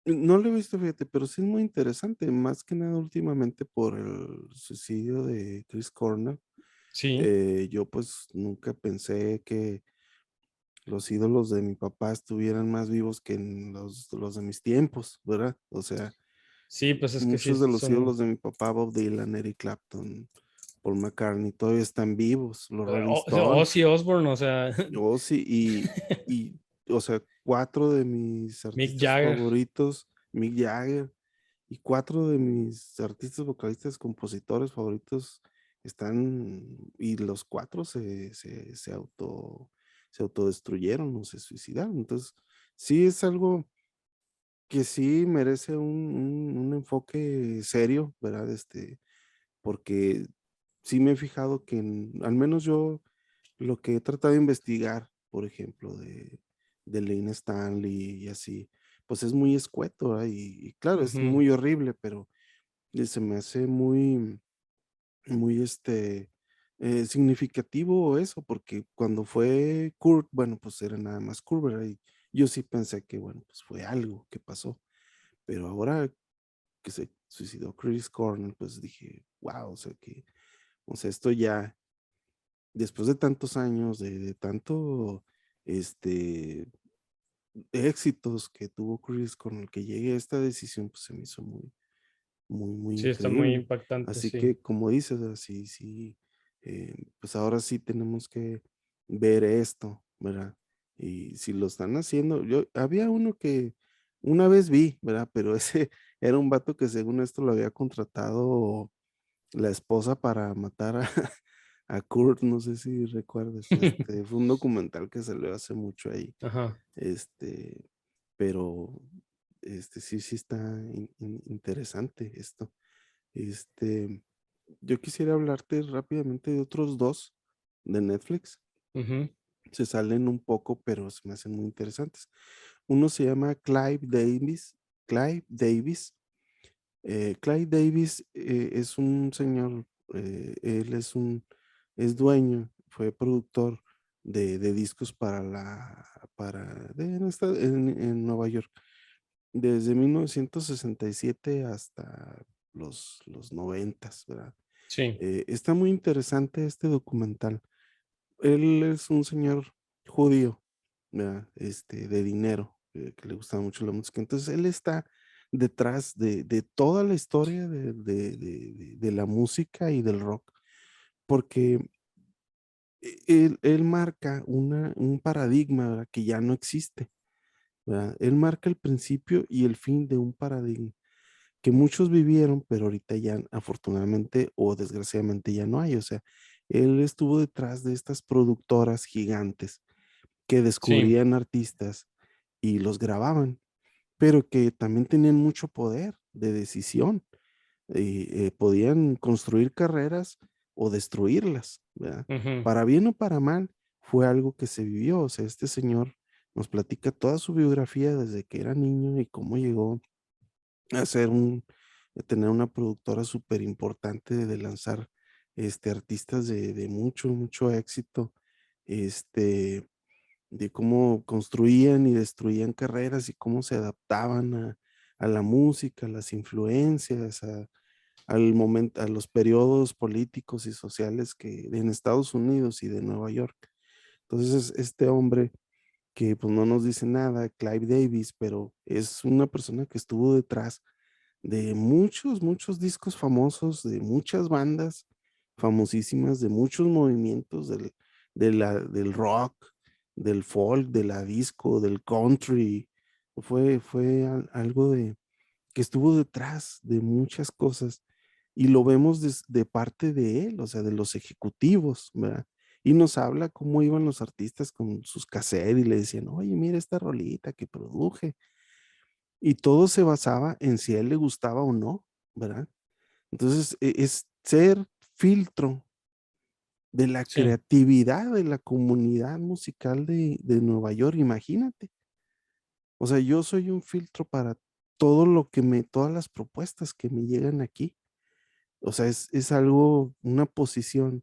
no lo he visto, fíjate, pero sí es muy interesante, más que nada últimamente por el suicidio de Chris Cornell. Sí, Yo pues nunca pensé que los ídolos de mi papá estuvieran más vivos que en los de mis tiempos, ¿verdad? O sea, sí, pues es que sí muchos de los son. ídolos de mi papá, Bob Dylan, Eric Clapton, Paul McCartney, todavía están vivos, los Rolling Stones. Ozzy Osbourne, o sea, Oh, sí, y o sea, cuatro de mis Mick artistas Jagger. favoritos, Mick Jagger, y cuatro de mis artistas vocalistas, compositores favoritos están, y los cuatro se autodestruyeron o se suicidaron. Entonces, sí es algo que sí merece un enfoque serio, ¿verdad? Porque sí me he fijado que al menos yo lo que he tratado de investigar, por ejemplo, de Lane Stanley y así, pues es muy escueto, ¿verdad? Y claro, es Ujú. muy horrible, pero se me hace muy, muy significativo eso, porque cuando fue Kurt, bueno, pues era nada más Kurt, ¿verdad? Y yo sí pensé que, bueno, pues fue algo que pasó, pero ahora que se suicidó Chris Cornell, pues dije, wow, o sea, esto ya, después de tantos años, de tanto, este, éxitos que tuvo Chris con el que llegue a esta decisión, pues se me hizo muy, muy, muy Sí, está muy increíble. impactante, Así sí. que, como dices, así, sí, pues ahora sí tenemos que ver esto, ¿verdad? Y si lo están haciendo, había uno que una vez vi, ¿verdad? Pero ese era un vato que según esto lo había contratado la esposa para matar a Kurt, no sé si recuerdes, fue un documental que salió hace mucho ahí, Ajá. este, pero, sí, sí está interesante esto. Este, yo quisiera hablarte rápidamente de otros dos de Netflix. Ujú. Se salen un poco, pero se me hacen muy interesantes. Uno se llama Clive Davis. Clive Davis. Clive Davis es un señor, él es dueño, fue productor de discos en Nueva York, desde 1967 hasta los 90, ¿verdad? Sí. Está muy interesante este documental. Él es un señor judío, ¿verdad? De dinero, que le gusta mucho la música. Entonces, él está detrás de toda la historia de la música y del rock, porque él marca un paradigma, ¿verdad? Que ya no existe, ¿verdad? Él marca el principio y el fin de un paradigma que muchos vivieron, pero ahorita ya afortunadamente o desgraciadamente ya no hay. O sea, él estuvo detrás de estas productoras gigantes que Sí. descubrían artistas y los grababan, pero que también tenían mucho poder de decisión. Y, podían construir carreras o destruirlas, ¿verdad? Ujú. Para bien o para mal, fue algo que se vivió. O sea, este señor nos platica toda su biografía desde que era niño y cómo llegó a tener una productora súper importante de lanzar artistas de mucho, mucho éxito. Este, de cómo construían y destruían carreras y cómo se adaptaban a la música, a las influencias, al momento, a los periodos políticos y sociales que en Estados Unidos y de Nueva York. Entonces, este hombre que pues no nos dice nada, Clive Davis, pero es una persona que estuvo detrás de muchos, muchos discos famosos, de muchas bandas famosísimas, de muchos movimientos del rock, del folk, de la disco, del country. Fue algo que estuvo detrás de muchas cosas y lo vemos de parte de él, o sea, de los ejecutivos, ¿verdad? Y nos habla cómo iban los artistas con sus cassettes y le decían, oye, mira esta rolita que produje. Y todo se basaba en si a él le gustaba o no, ¿verdad? Entonces, es ser filtro de la Sí. creatividad de la comunidad musical de Nueva York, imagínate. O sea, yo soy un filtro para todas las propuestas que me llegan aquí. O sea, es algo, una posición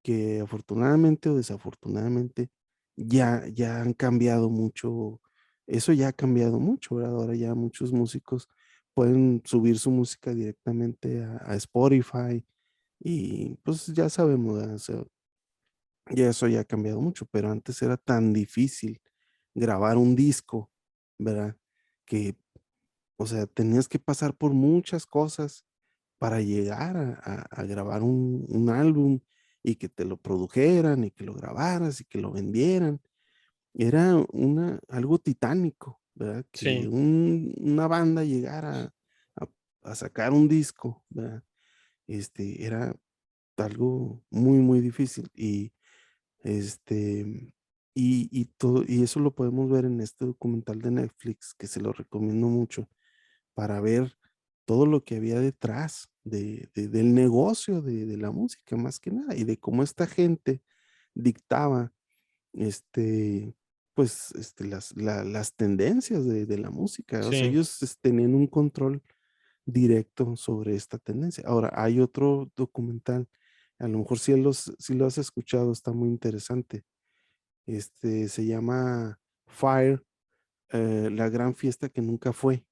que afortunadamente o desafortunadamente ya han cambiado mucho. Eso ya ha cambiado mucho, ¿verdad? Ahora ya muchos músicos pueden subir su música directamente a Spotify y pues ya sabemos, ¿verdad? O sea, ya eso ya ha cambiado mucho, pero antes era tan difícil grabar un disco, ¿verdad? Que, o sea, tenías que pasar por muchas cosas para llegar a grabar un álbum y que te lo produjeran y que lo grabaras y que lo vendieran. era algo titánico, ¿verdad? Que Sí, una banda llegara a, a sacar un disco, ¿verdad? Era algo muy, muy difícil. Este, y eso lo podemos ver en este documental de Netflix, que se lo recomiendo mucho, para ver todo lo que había detrás del negocio de la música, más que nada, y de cómo esta gente dictaba, este, pues, las tendencias de la música. O sea, sí, ellos tenían un control directo sobre esta tendencia. Ahora, hay otro documental, a lo mejor si lo has escuchado, está muy interesante. Se llama Fire, la gran fiesta que nunca fue.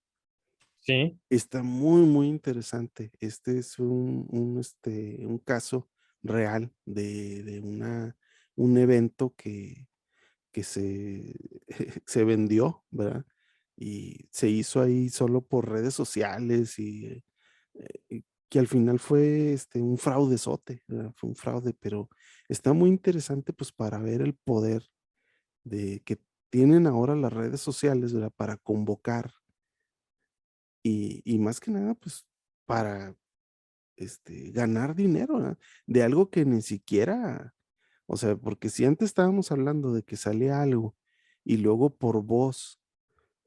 sí, Está muy, muy interesante. Este es un caso real un evento que se vendió, ¿verdad? Y se hizo ahí solo por redes sociales y que al final fue un fraudezote, ¿verdad? Fue un fraude, pero está muy interesante pues para ver el poder de que tienen ahora las redes sociales, ¿verdad? Para convocar y más que nada pues para ganar dinero, ¿verdad? De algo que ni siquiera, o sea, porque si antes estábamos hablando de que salía algo y luego por voz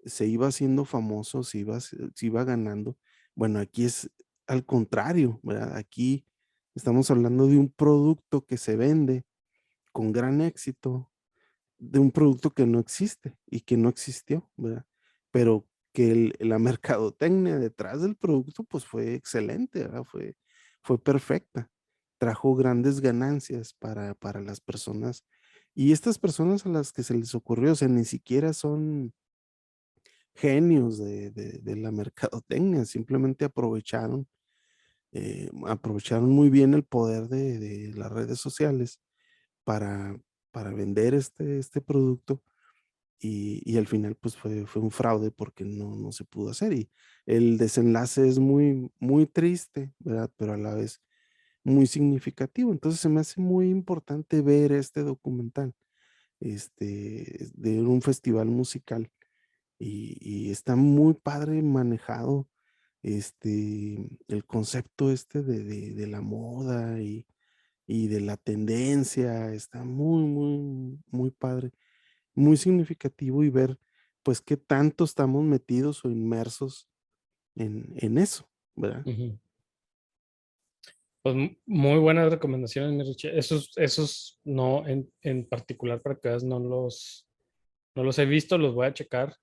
se iba haciendo famoso, se iba ganando. Bueno, aquí es al contrario, ¿verdad? Aquí estamos hablando de un producto que se vende con gran éxito, de un producto que no existe y que no existió, ¿verdad? Pero que la mercadotecnia detrás del producto, pues fue excelente, ¿verdad? Fue perfecta. Trajo grandes ganancias para las personas. Y estas personas a las que se les ocurrió, o sea, ni siquiera son genios de la mercadotecnia, simplemente aprovecharon muy bien el poder de las redes sociales para, para vender este producto y al final pues fue un fraude porque no se pudo hacer y el desenlace es muy, muy triste, ¿verdad? Pero a la vez muy significativo. Entonces se me hace muy importante ver este documental, de un festival musical y está muy padre manejado, el concepto de la moda y de la tendencia, está muy, muy, muy padre, muy significativo y ver, pues, qué tanto estamos metidos o inmersos en eso, ¿verdad? ujú. Pues muy buenas recomendaciones, mi Richie. Esos no, en particular para que veas, no los he visto, los voy a checar.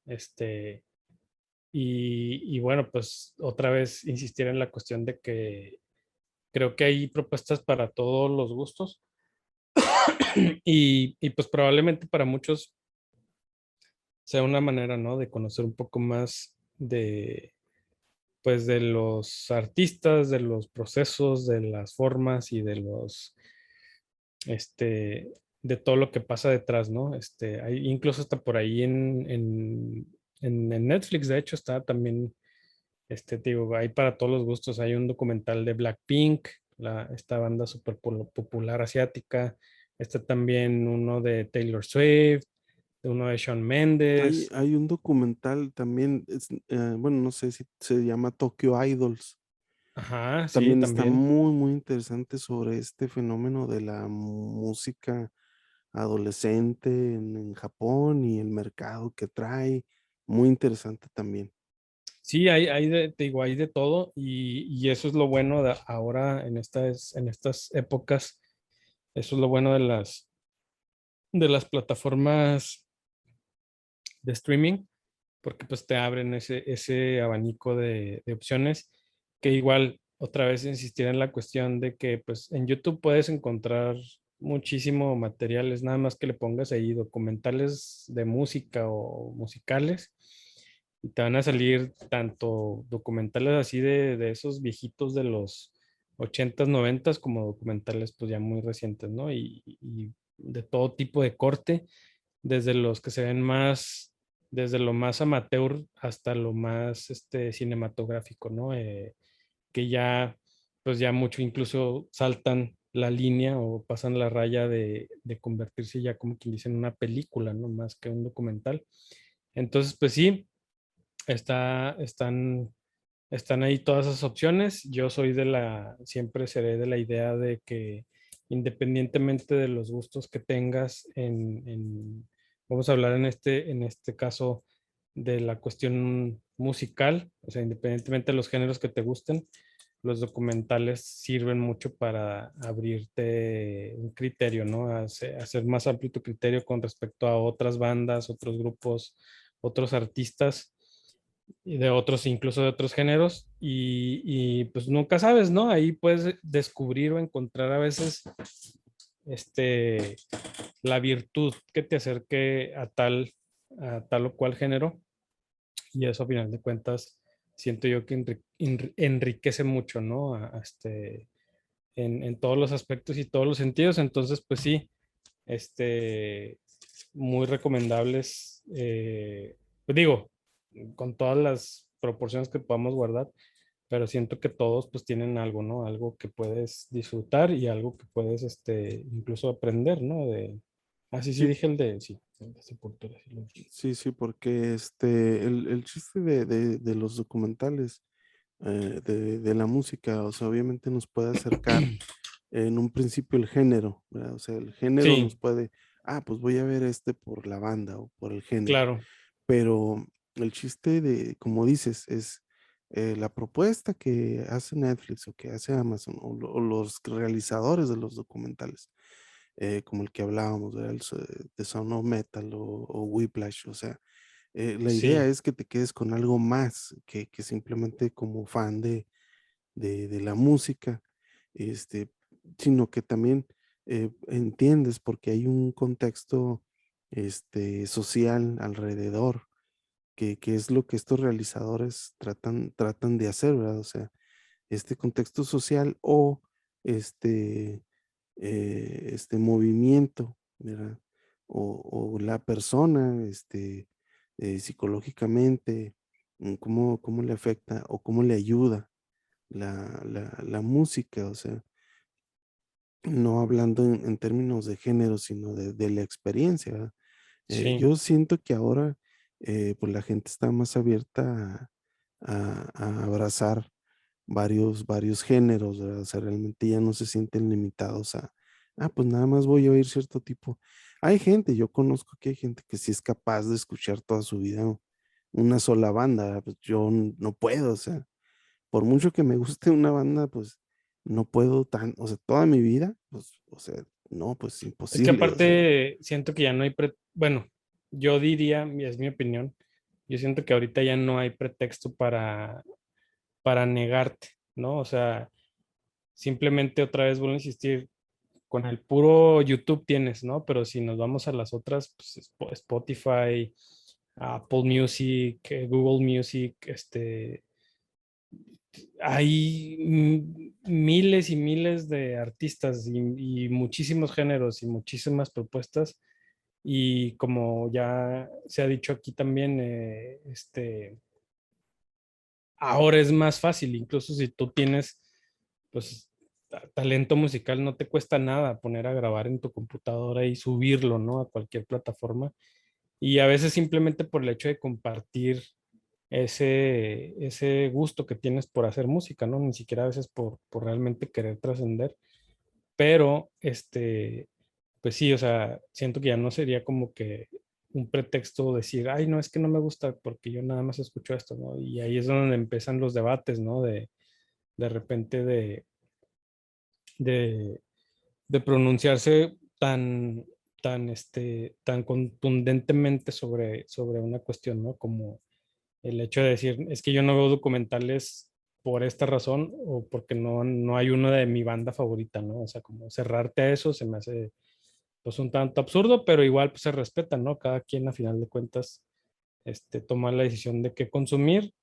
Y bueno, pues otra vez insistir en la cuestión de que creo que hay propuestas para todos los gustos y pues probablemente para muchos sea una manera, ¿no? De conocer un poco más pues de los artistas, de los procesos, de las formas y este, de todo lo que pasa detrás, ¿no? Hay, incluso hasta por ahí en Netflix, de hecho, está también, te digo, hay para todos los gustos. Hay un documental de Blackpink, esta banda súper popular asiática. Está también uno de Taylor Swift, uno de Shawn Hay Mendes. hay un documental también, bueno, no sé si se llama Tokyo Idols. Ajá, sí, También está también. muy, muy interesante sobre este fenómeno de la música adolescente en Japón y el mercado que trae. Muy interesante también. Sí, te digo, hay de todo y eso es lo bueno de ahora en estas épocas. Eso es lo bueno de las plataformas de streaming, porque pues te abren ese abanico de opciones que igual otra vez insistir en la cuestión de que pues en YouTube puedes encontrar muchísimo materiales, nada más que le pongas ahí documentales de música o musicales y te van a salir tanto documentales así de esos viejitos de los ochentas, noventas, como documentales pues ya muy recientes, ¿no? Y de todo tipo de corte desde los que se ven más, desde lo más amateur hasta lo más cinematográfico, ¿no? Que ya, pues ya mucho incluso saltan la línea o pasan la raya de convertirse ya como quien dice en una película, ¿no? Más que un documental. Entonces, pues sí, están, están ahí todas esas opciones. Yo soy siempre seré de la idea de que independientemente de los gustos que tengas vamos a hablar en este caso de la cuestión musical, o sea, independientemente de los géneros que te gusten, los documentales sirven mucho para abrirte un criterio, ¿no? Hacer más amplio tu criterio con respecto a otras bandas, otros grupos, otros artistas y de otros, incluso de otros géneros, pues nunca sabes, ¿no? Ahí puedes descubrir o encontrar a veces este, la virtud que te acerque a tal o cual género, y eso a final de cuentas siento yo que enriquece mucho, ¿no? En todos los aspectos y todos los sentidos. Entonces, pues sí, muy recomendables, pues digo, con todas las proporciones que podamos guardar, pero siento que todos pues tienen algo, ¿no? Algo que puedes disfrutar y algo que puedes, incluso aprender, ¿no? Sí, sí, Sí, dije sí, el de Sepultura, sí lo dije. sí, sí, porque el chiste de los documentales, de la música, o sea, obviamente nos puede acercar en un principio el género, ¿verdad? O sea, el género nos Sí, puede, pues voy a ver este por la banda o por el género, claro, pero el chiste como dices, es la propuesta que hace Netflix o que hace Amazon o los realizadores de los documentales, como el que hablábamos, ¿verdad? De Sound of Metal o Whiplash, o sea, la idea sí, es que te quedes con algo más que simplemente como fan de la música, este, sino que también entiendes porque hay un contexto social alrededor, que es lo que estos realizadores tratan de hacer, ¿verdad? O sea, este contexto social o este, este movimiento, ¿verdad? O la persona, psicológicamente, cómo le afecta o cómo le ayuda la música, o sea, no hablando en términos de género, sino de la experiencia, ¿verdad? sí. Yo siento que ahora, pues, la gente está más abierta a abrazar varios géneros, ¿verdad? O sea, realmente ya no se sienten limitados pues, nada más voy a oír cierto tipo. Hay gente, yo conozco que hay gente que sí es capaz de escuchar toda su vida una sola banda, ¿verdad? Pues, yo no puedo, o sea, por mucho que me guste una banda, pues, no puedo o sea, toda mi vida, pues, o sea, no, pues, Es que imposible, o sea. aparte siento que ya no hay, bueno, yo diría, y es mi opinión, yo siento que ahorita ya no hay pretexto para negarte, ¿no? O sea, simplemente otra vez vuelvo a insistir, con el puro YouTube tienes, ¿no? Pero si nos vamos a las otras, pues Spotify, Apple Music, Google Music, hay miles y miles de artistas y muchísimos géneros y muchísimas propuestas. Y como ya se ha dicho aquí también, ahora es más fácil, incluso si tú tienes, pues, talento musical, no te cuesta nada poner a grabar en tu computadora y subirlo, ¿no? A cualquier plataforma. Y a veces simplemente por el hecho de compartir ese gusto que tienes por hacer música, ¿no? Ni siquiera a veces por realmente querer trascender, pero pues sí, o sea, siento que ya no sería como que un pretexto decir, ay, no, es que no me gusta porque yo nada más escucho esto, ¿no? Y ahí es donde empiezan los debates, ¿no? De repente de, de pronunciarse tan contundentemente sobre una cuestión, ¿no? Como el hecho de decir, es que yo no veo documentales por esta razón o porque no hay uno de mi banda favorita, ¿no? O sea, como cerrarte a eso se me hace pues un tanto absurdo, pero igual pues se respeta, ¿no? Cada quien a final de cuentas toma la decisión de qué consumir.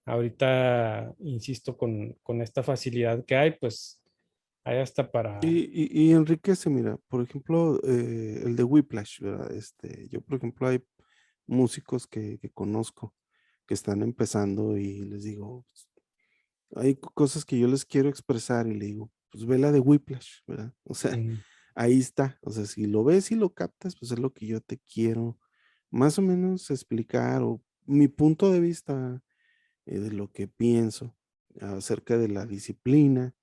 Ahorita, insisto, con esta facilidad que hay, pues hay hasta para... Y enriquece, mira, por ejemplo, el de Whiplash, ¿verdad? Yo, por ejemplo, hay músicos que conozco que están empezando y les digo, hay cosas que yo les quiero expresar y le digo, pues ve la de Whiplash, ¿verdad? O sea, Ujú. ahí está. O sea, si lo ves y lo captas, pues es lo que yo te quiero más o menos explicar o mi punto de vista de lo que pienso acerca de la disciplina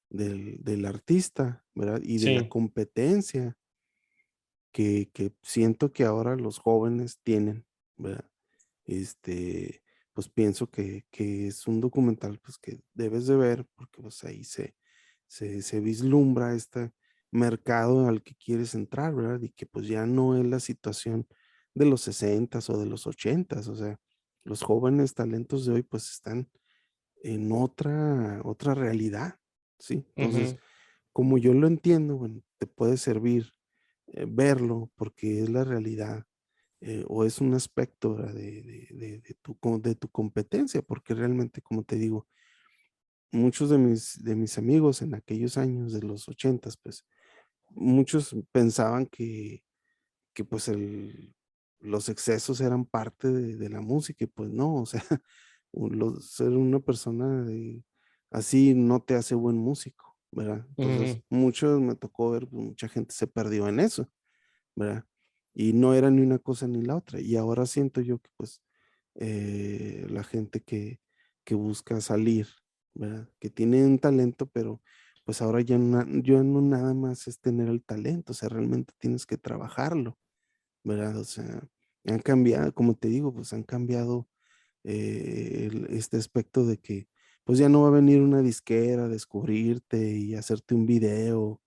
del artista, ¿verdad? Y de la Sí, competencia que siento que ahora los jóvenes tienen, ¿verdad? Pues pienso que es un documental pues que debes de ver porque pues ahí se vislumbra este mercado al que quieres entrar, ¿verdad? Y que pues ya no es la situación de los 60s o de los 80s, o sea, los jóvenes talentos de hoy pues están en otra realidad, ¿sí? Entonces, ujú, como yo lo entiendo, bueno, te puede servir verlo porque es la realidad o es un aspecto ¿verdad? De tu competencia, porque realmente, como te digo, muchos de mis amigos en aquellos años de los 80s, pues muchos pensaban que pues los excesos eran parte de la música y pues no, o sea, ser una persona así no te hace buen músico, ¿verdad? Entonces, ujú. muchos me tocó ver, pues, mucha gente se perdió en eso, ¿verdad? Y no era ni una cosa ni la otra. Y ahora siento yo que pues la gente que busca salir, ¿verdad? Que tiene un talento, pero pues ahora ya no nada más es tener el talento, o sea, realmente tienes que trabajarlo, ¿verdad? O sea, han cambiado, como te digo, pues han cambiado este aspecto de que pues ya no va a venir una disquera a descubrirte y hacerte un video,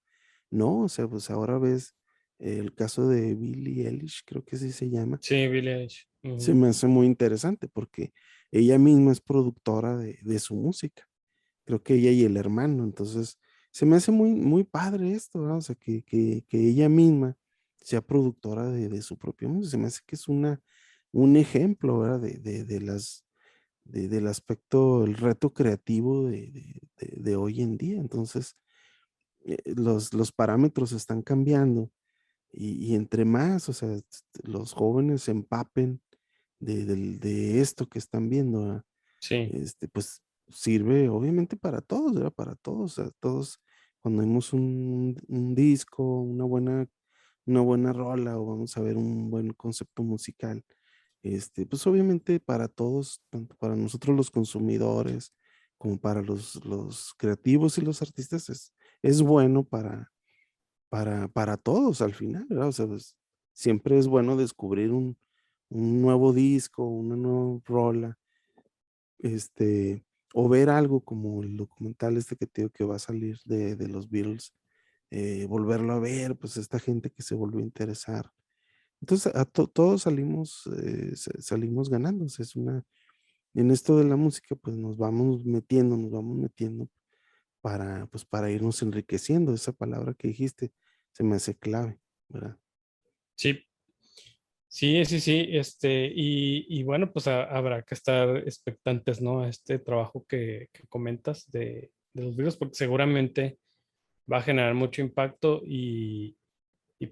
no, o sea, pues ahora ves el caso de Billie Eilish, creo que así se llama, Sí, Billie Eilish. se Ujú. me hace muy interesante porque ella misma es productora de su música, creo que ella y el hermano, entonces se me hace muy, muy padre esto, ¿verdad? O sea, que ella misma sea productora de su propia música, se me hace que es un ejemplo, ¿verdad? Del aspecto, el reto creativo de hoy en día, entonces los parámetros están cambiando y entre más, o sea, los jóvenes se empapen de esto que están viendo, ¿verdad? Sí, Pues sirve obviamente para todos, ¿verdad? Para todos, o sea, todos cuando vemos un disco, una buena rola o vamos a ver un buen concepto musical, pues obviamente para todos, tanto para nosotros los consumidores como para los creativos y los artistas, es bueno para todos al final, ¿verdad? O sea, pues, siempre es bueno descubrir un nuevo disco, una nueva rola, o ver algo como el documental este que te digo que va a salir de los Beatles, volverlo a ver, pues esta gente que se volvió a interesar. Entonces, todos salimos ganando. O sea, en esto de la música, pues nos vamos metiendo pues, para irnos enriqueciendo. Esa palabra que dijiste se me hace clave, ¿verdad? sí, sí, sí, sí. Y bueno, pues habrá que estar expectantes, ¿no? A este trabajo que comentas de los virus, porque seguramente va a generar mucho impacto y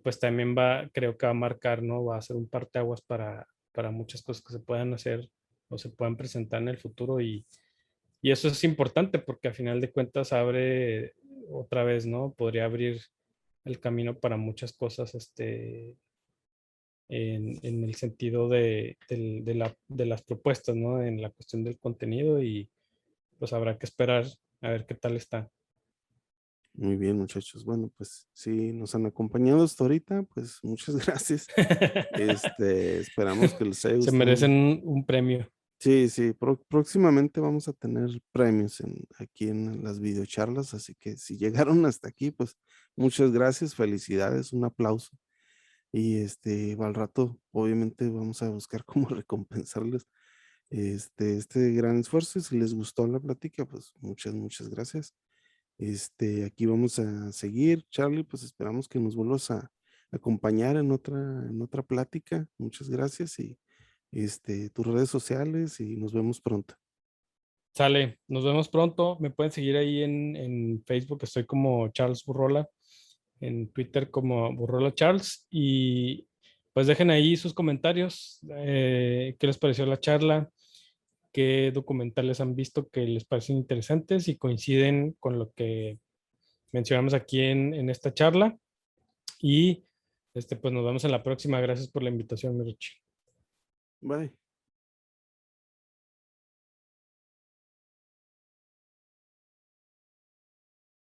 pues también creo que va a marcar, ¿no? Va a ser un parteaguas para muchas cosas que se puedan hacer o se puedan presentar en el futuro y eso es importante porque a final de cuentas abre otra vez, ¿no? Podría abrir el camino para muchas cosas, en el sentido de las propuestas, ¿no? En la cuestión del contenido y pues habrá que esperar a ver qué tal está. Muy bien, muchachos. Bueno, pues sí, nos han acompañado hasta ahorita, pues muchas gracias. Esperamos que les haya Se gustado. merecen un premio. Sí, sí, próximamente vamos a tener premios aquí en las videocharlas, así que si llegaron hasta aquí, pues muchas gracias, felicidades, un aplauso. Y al rato, obviamente, vamos a buscar cómo recompensarles este gran esfuerzo. Si les gustó la plática, pues muchas, muchas gracias. Aquí vamos a seguir, Charlie, pues esperamos que nos vuelvas a acompañar en otra plática. Muchas gracias y tus redes sociales y nos vemos pronto. Sale, nos vemos pronto. Me pueden seguir ahí en Facebook, estoy como Charles Burrola, en Twitter como Burrola Charles y pues dejen ahí sus comentarios, qué les pareció la charla, qué documentales han visto que les parecen interesantes y coinciden con lo que mencionamos aquí en esta charla. Y pues nos vemos en la próxima. Gracias por la invitación, mi Richie. Bye.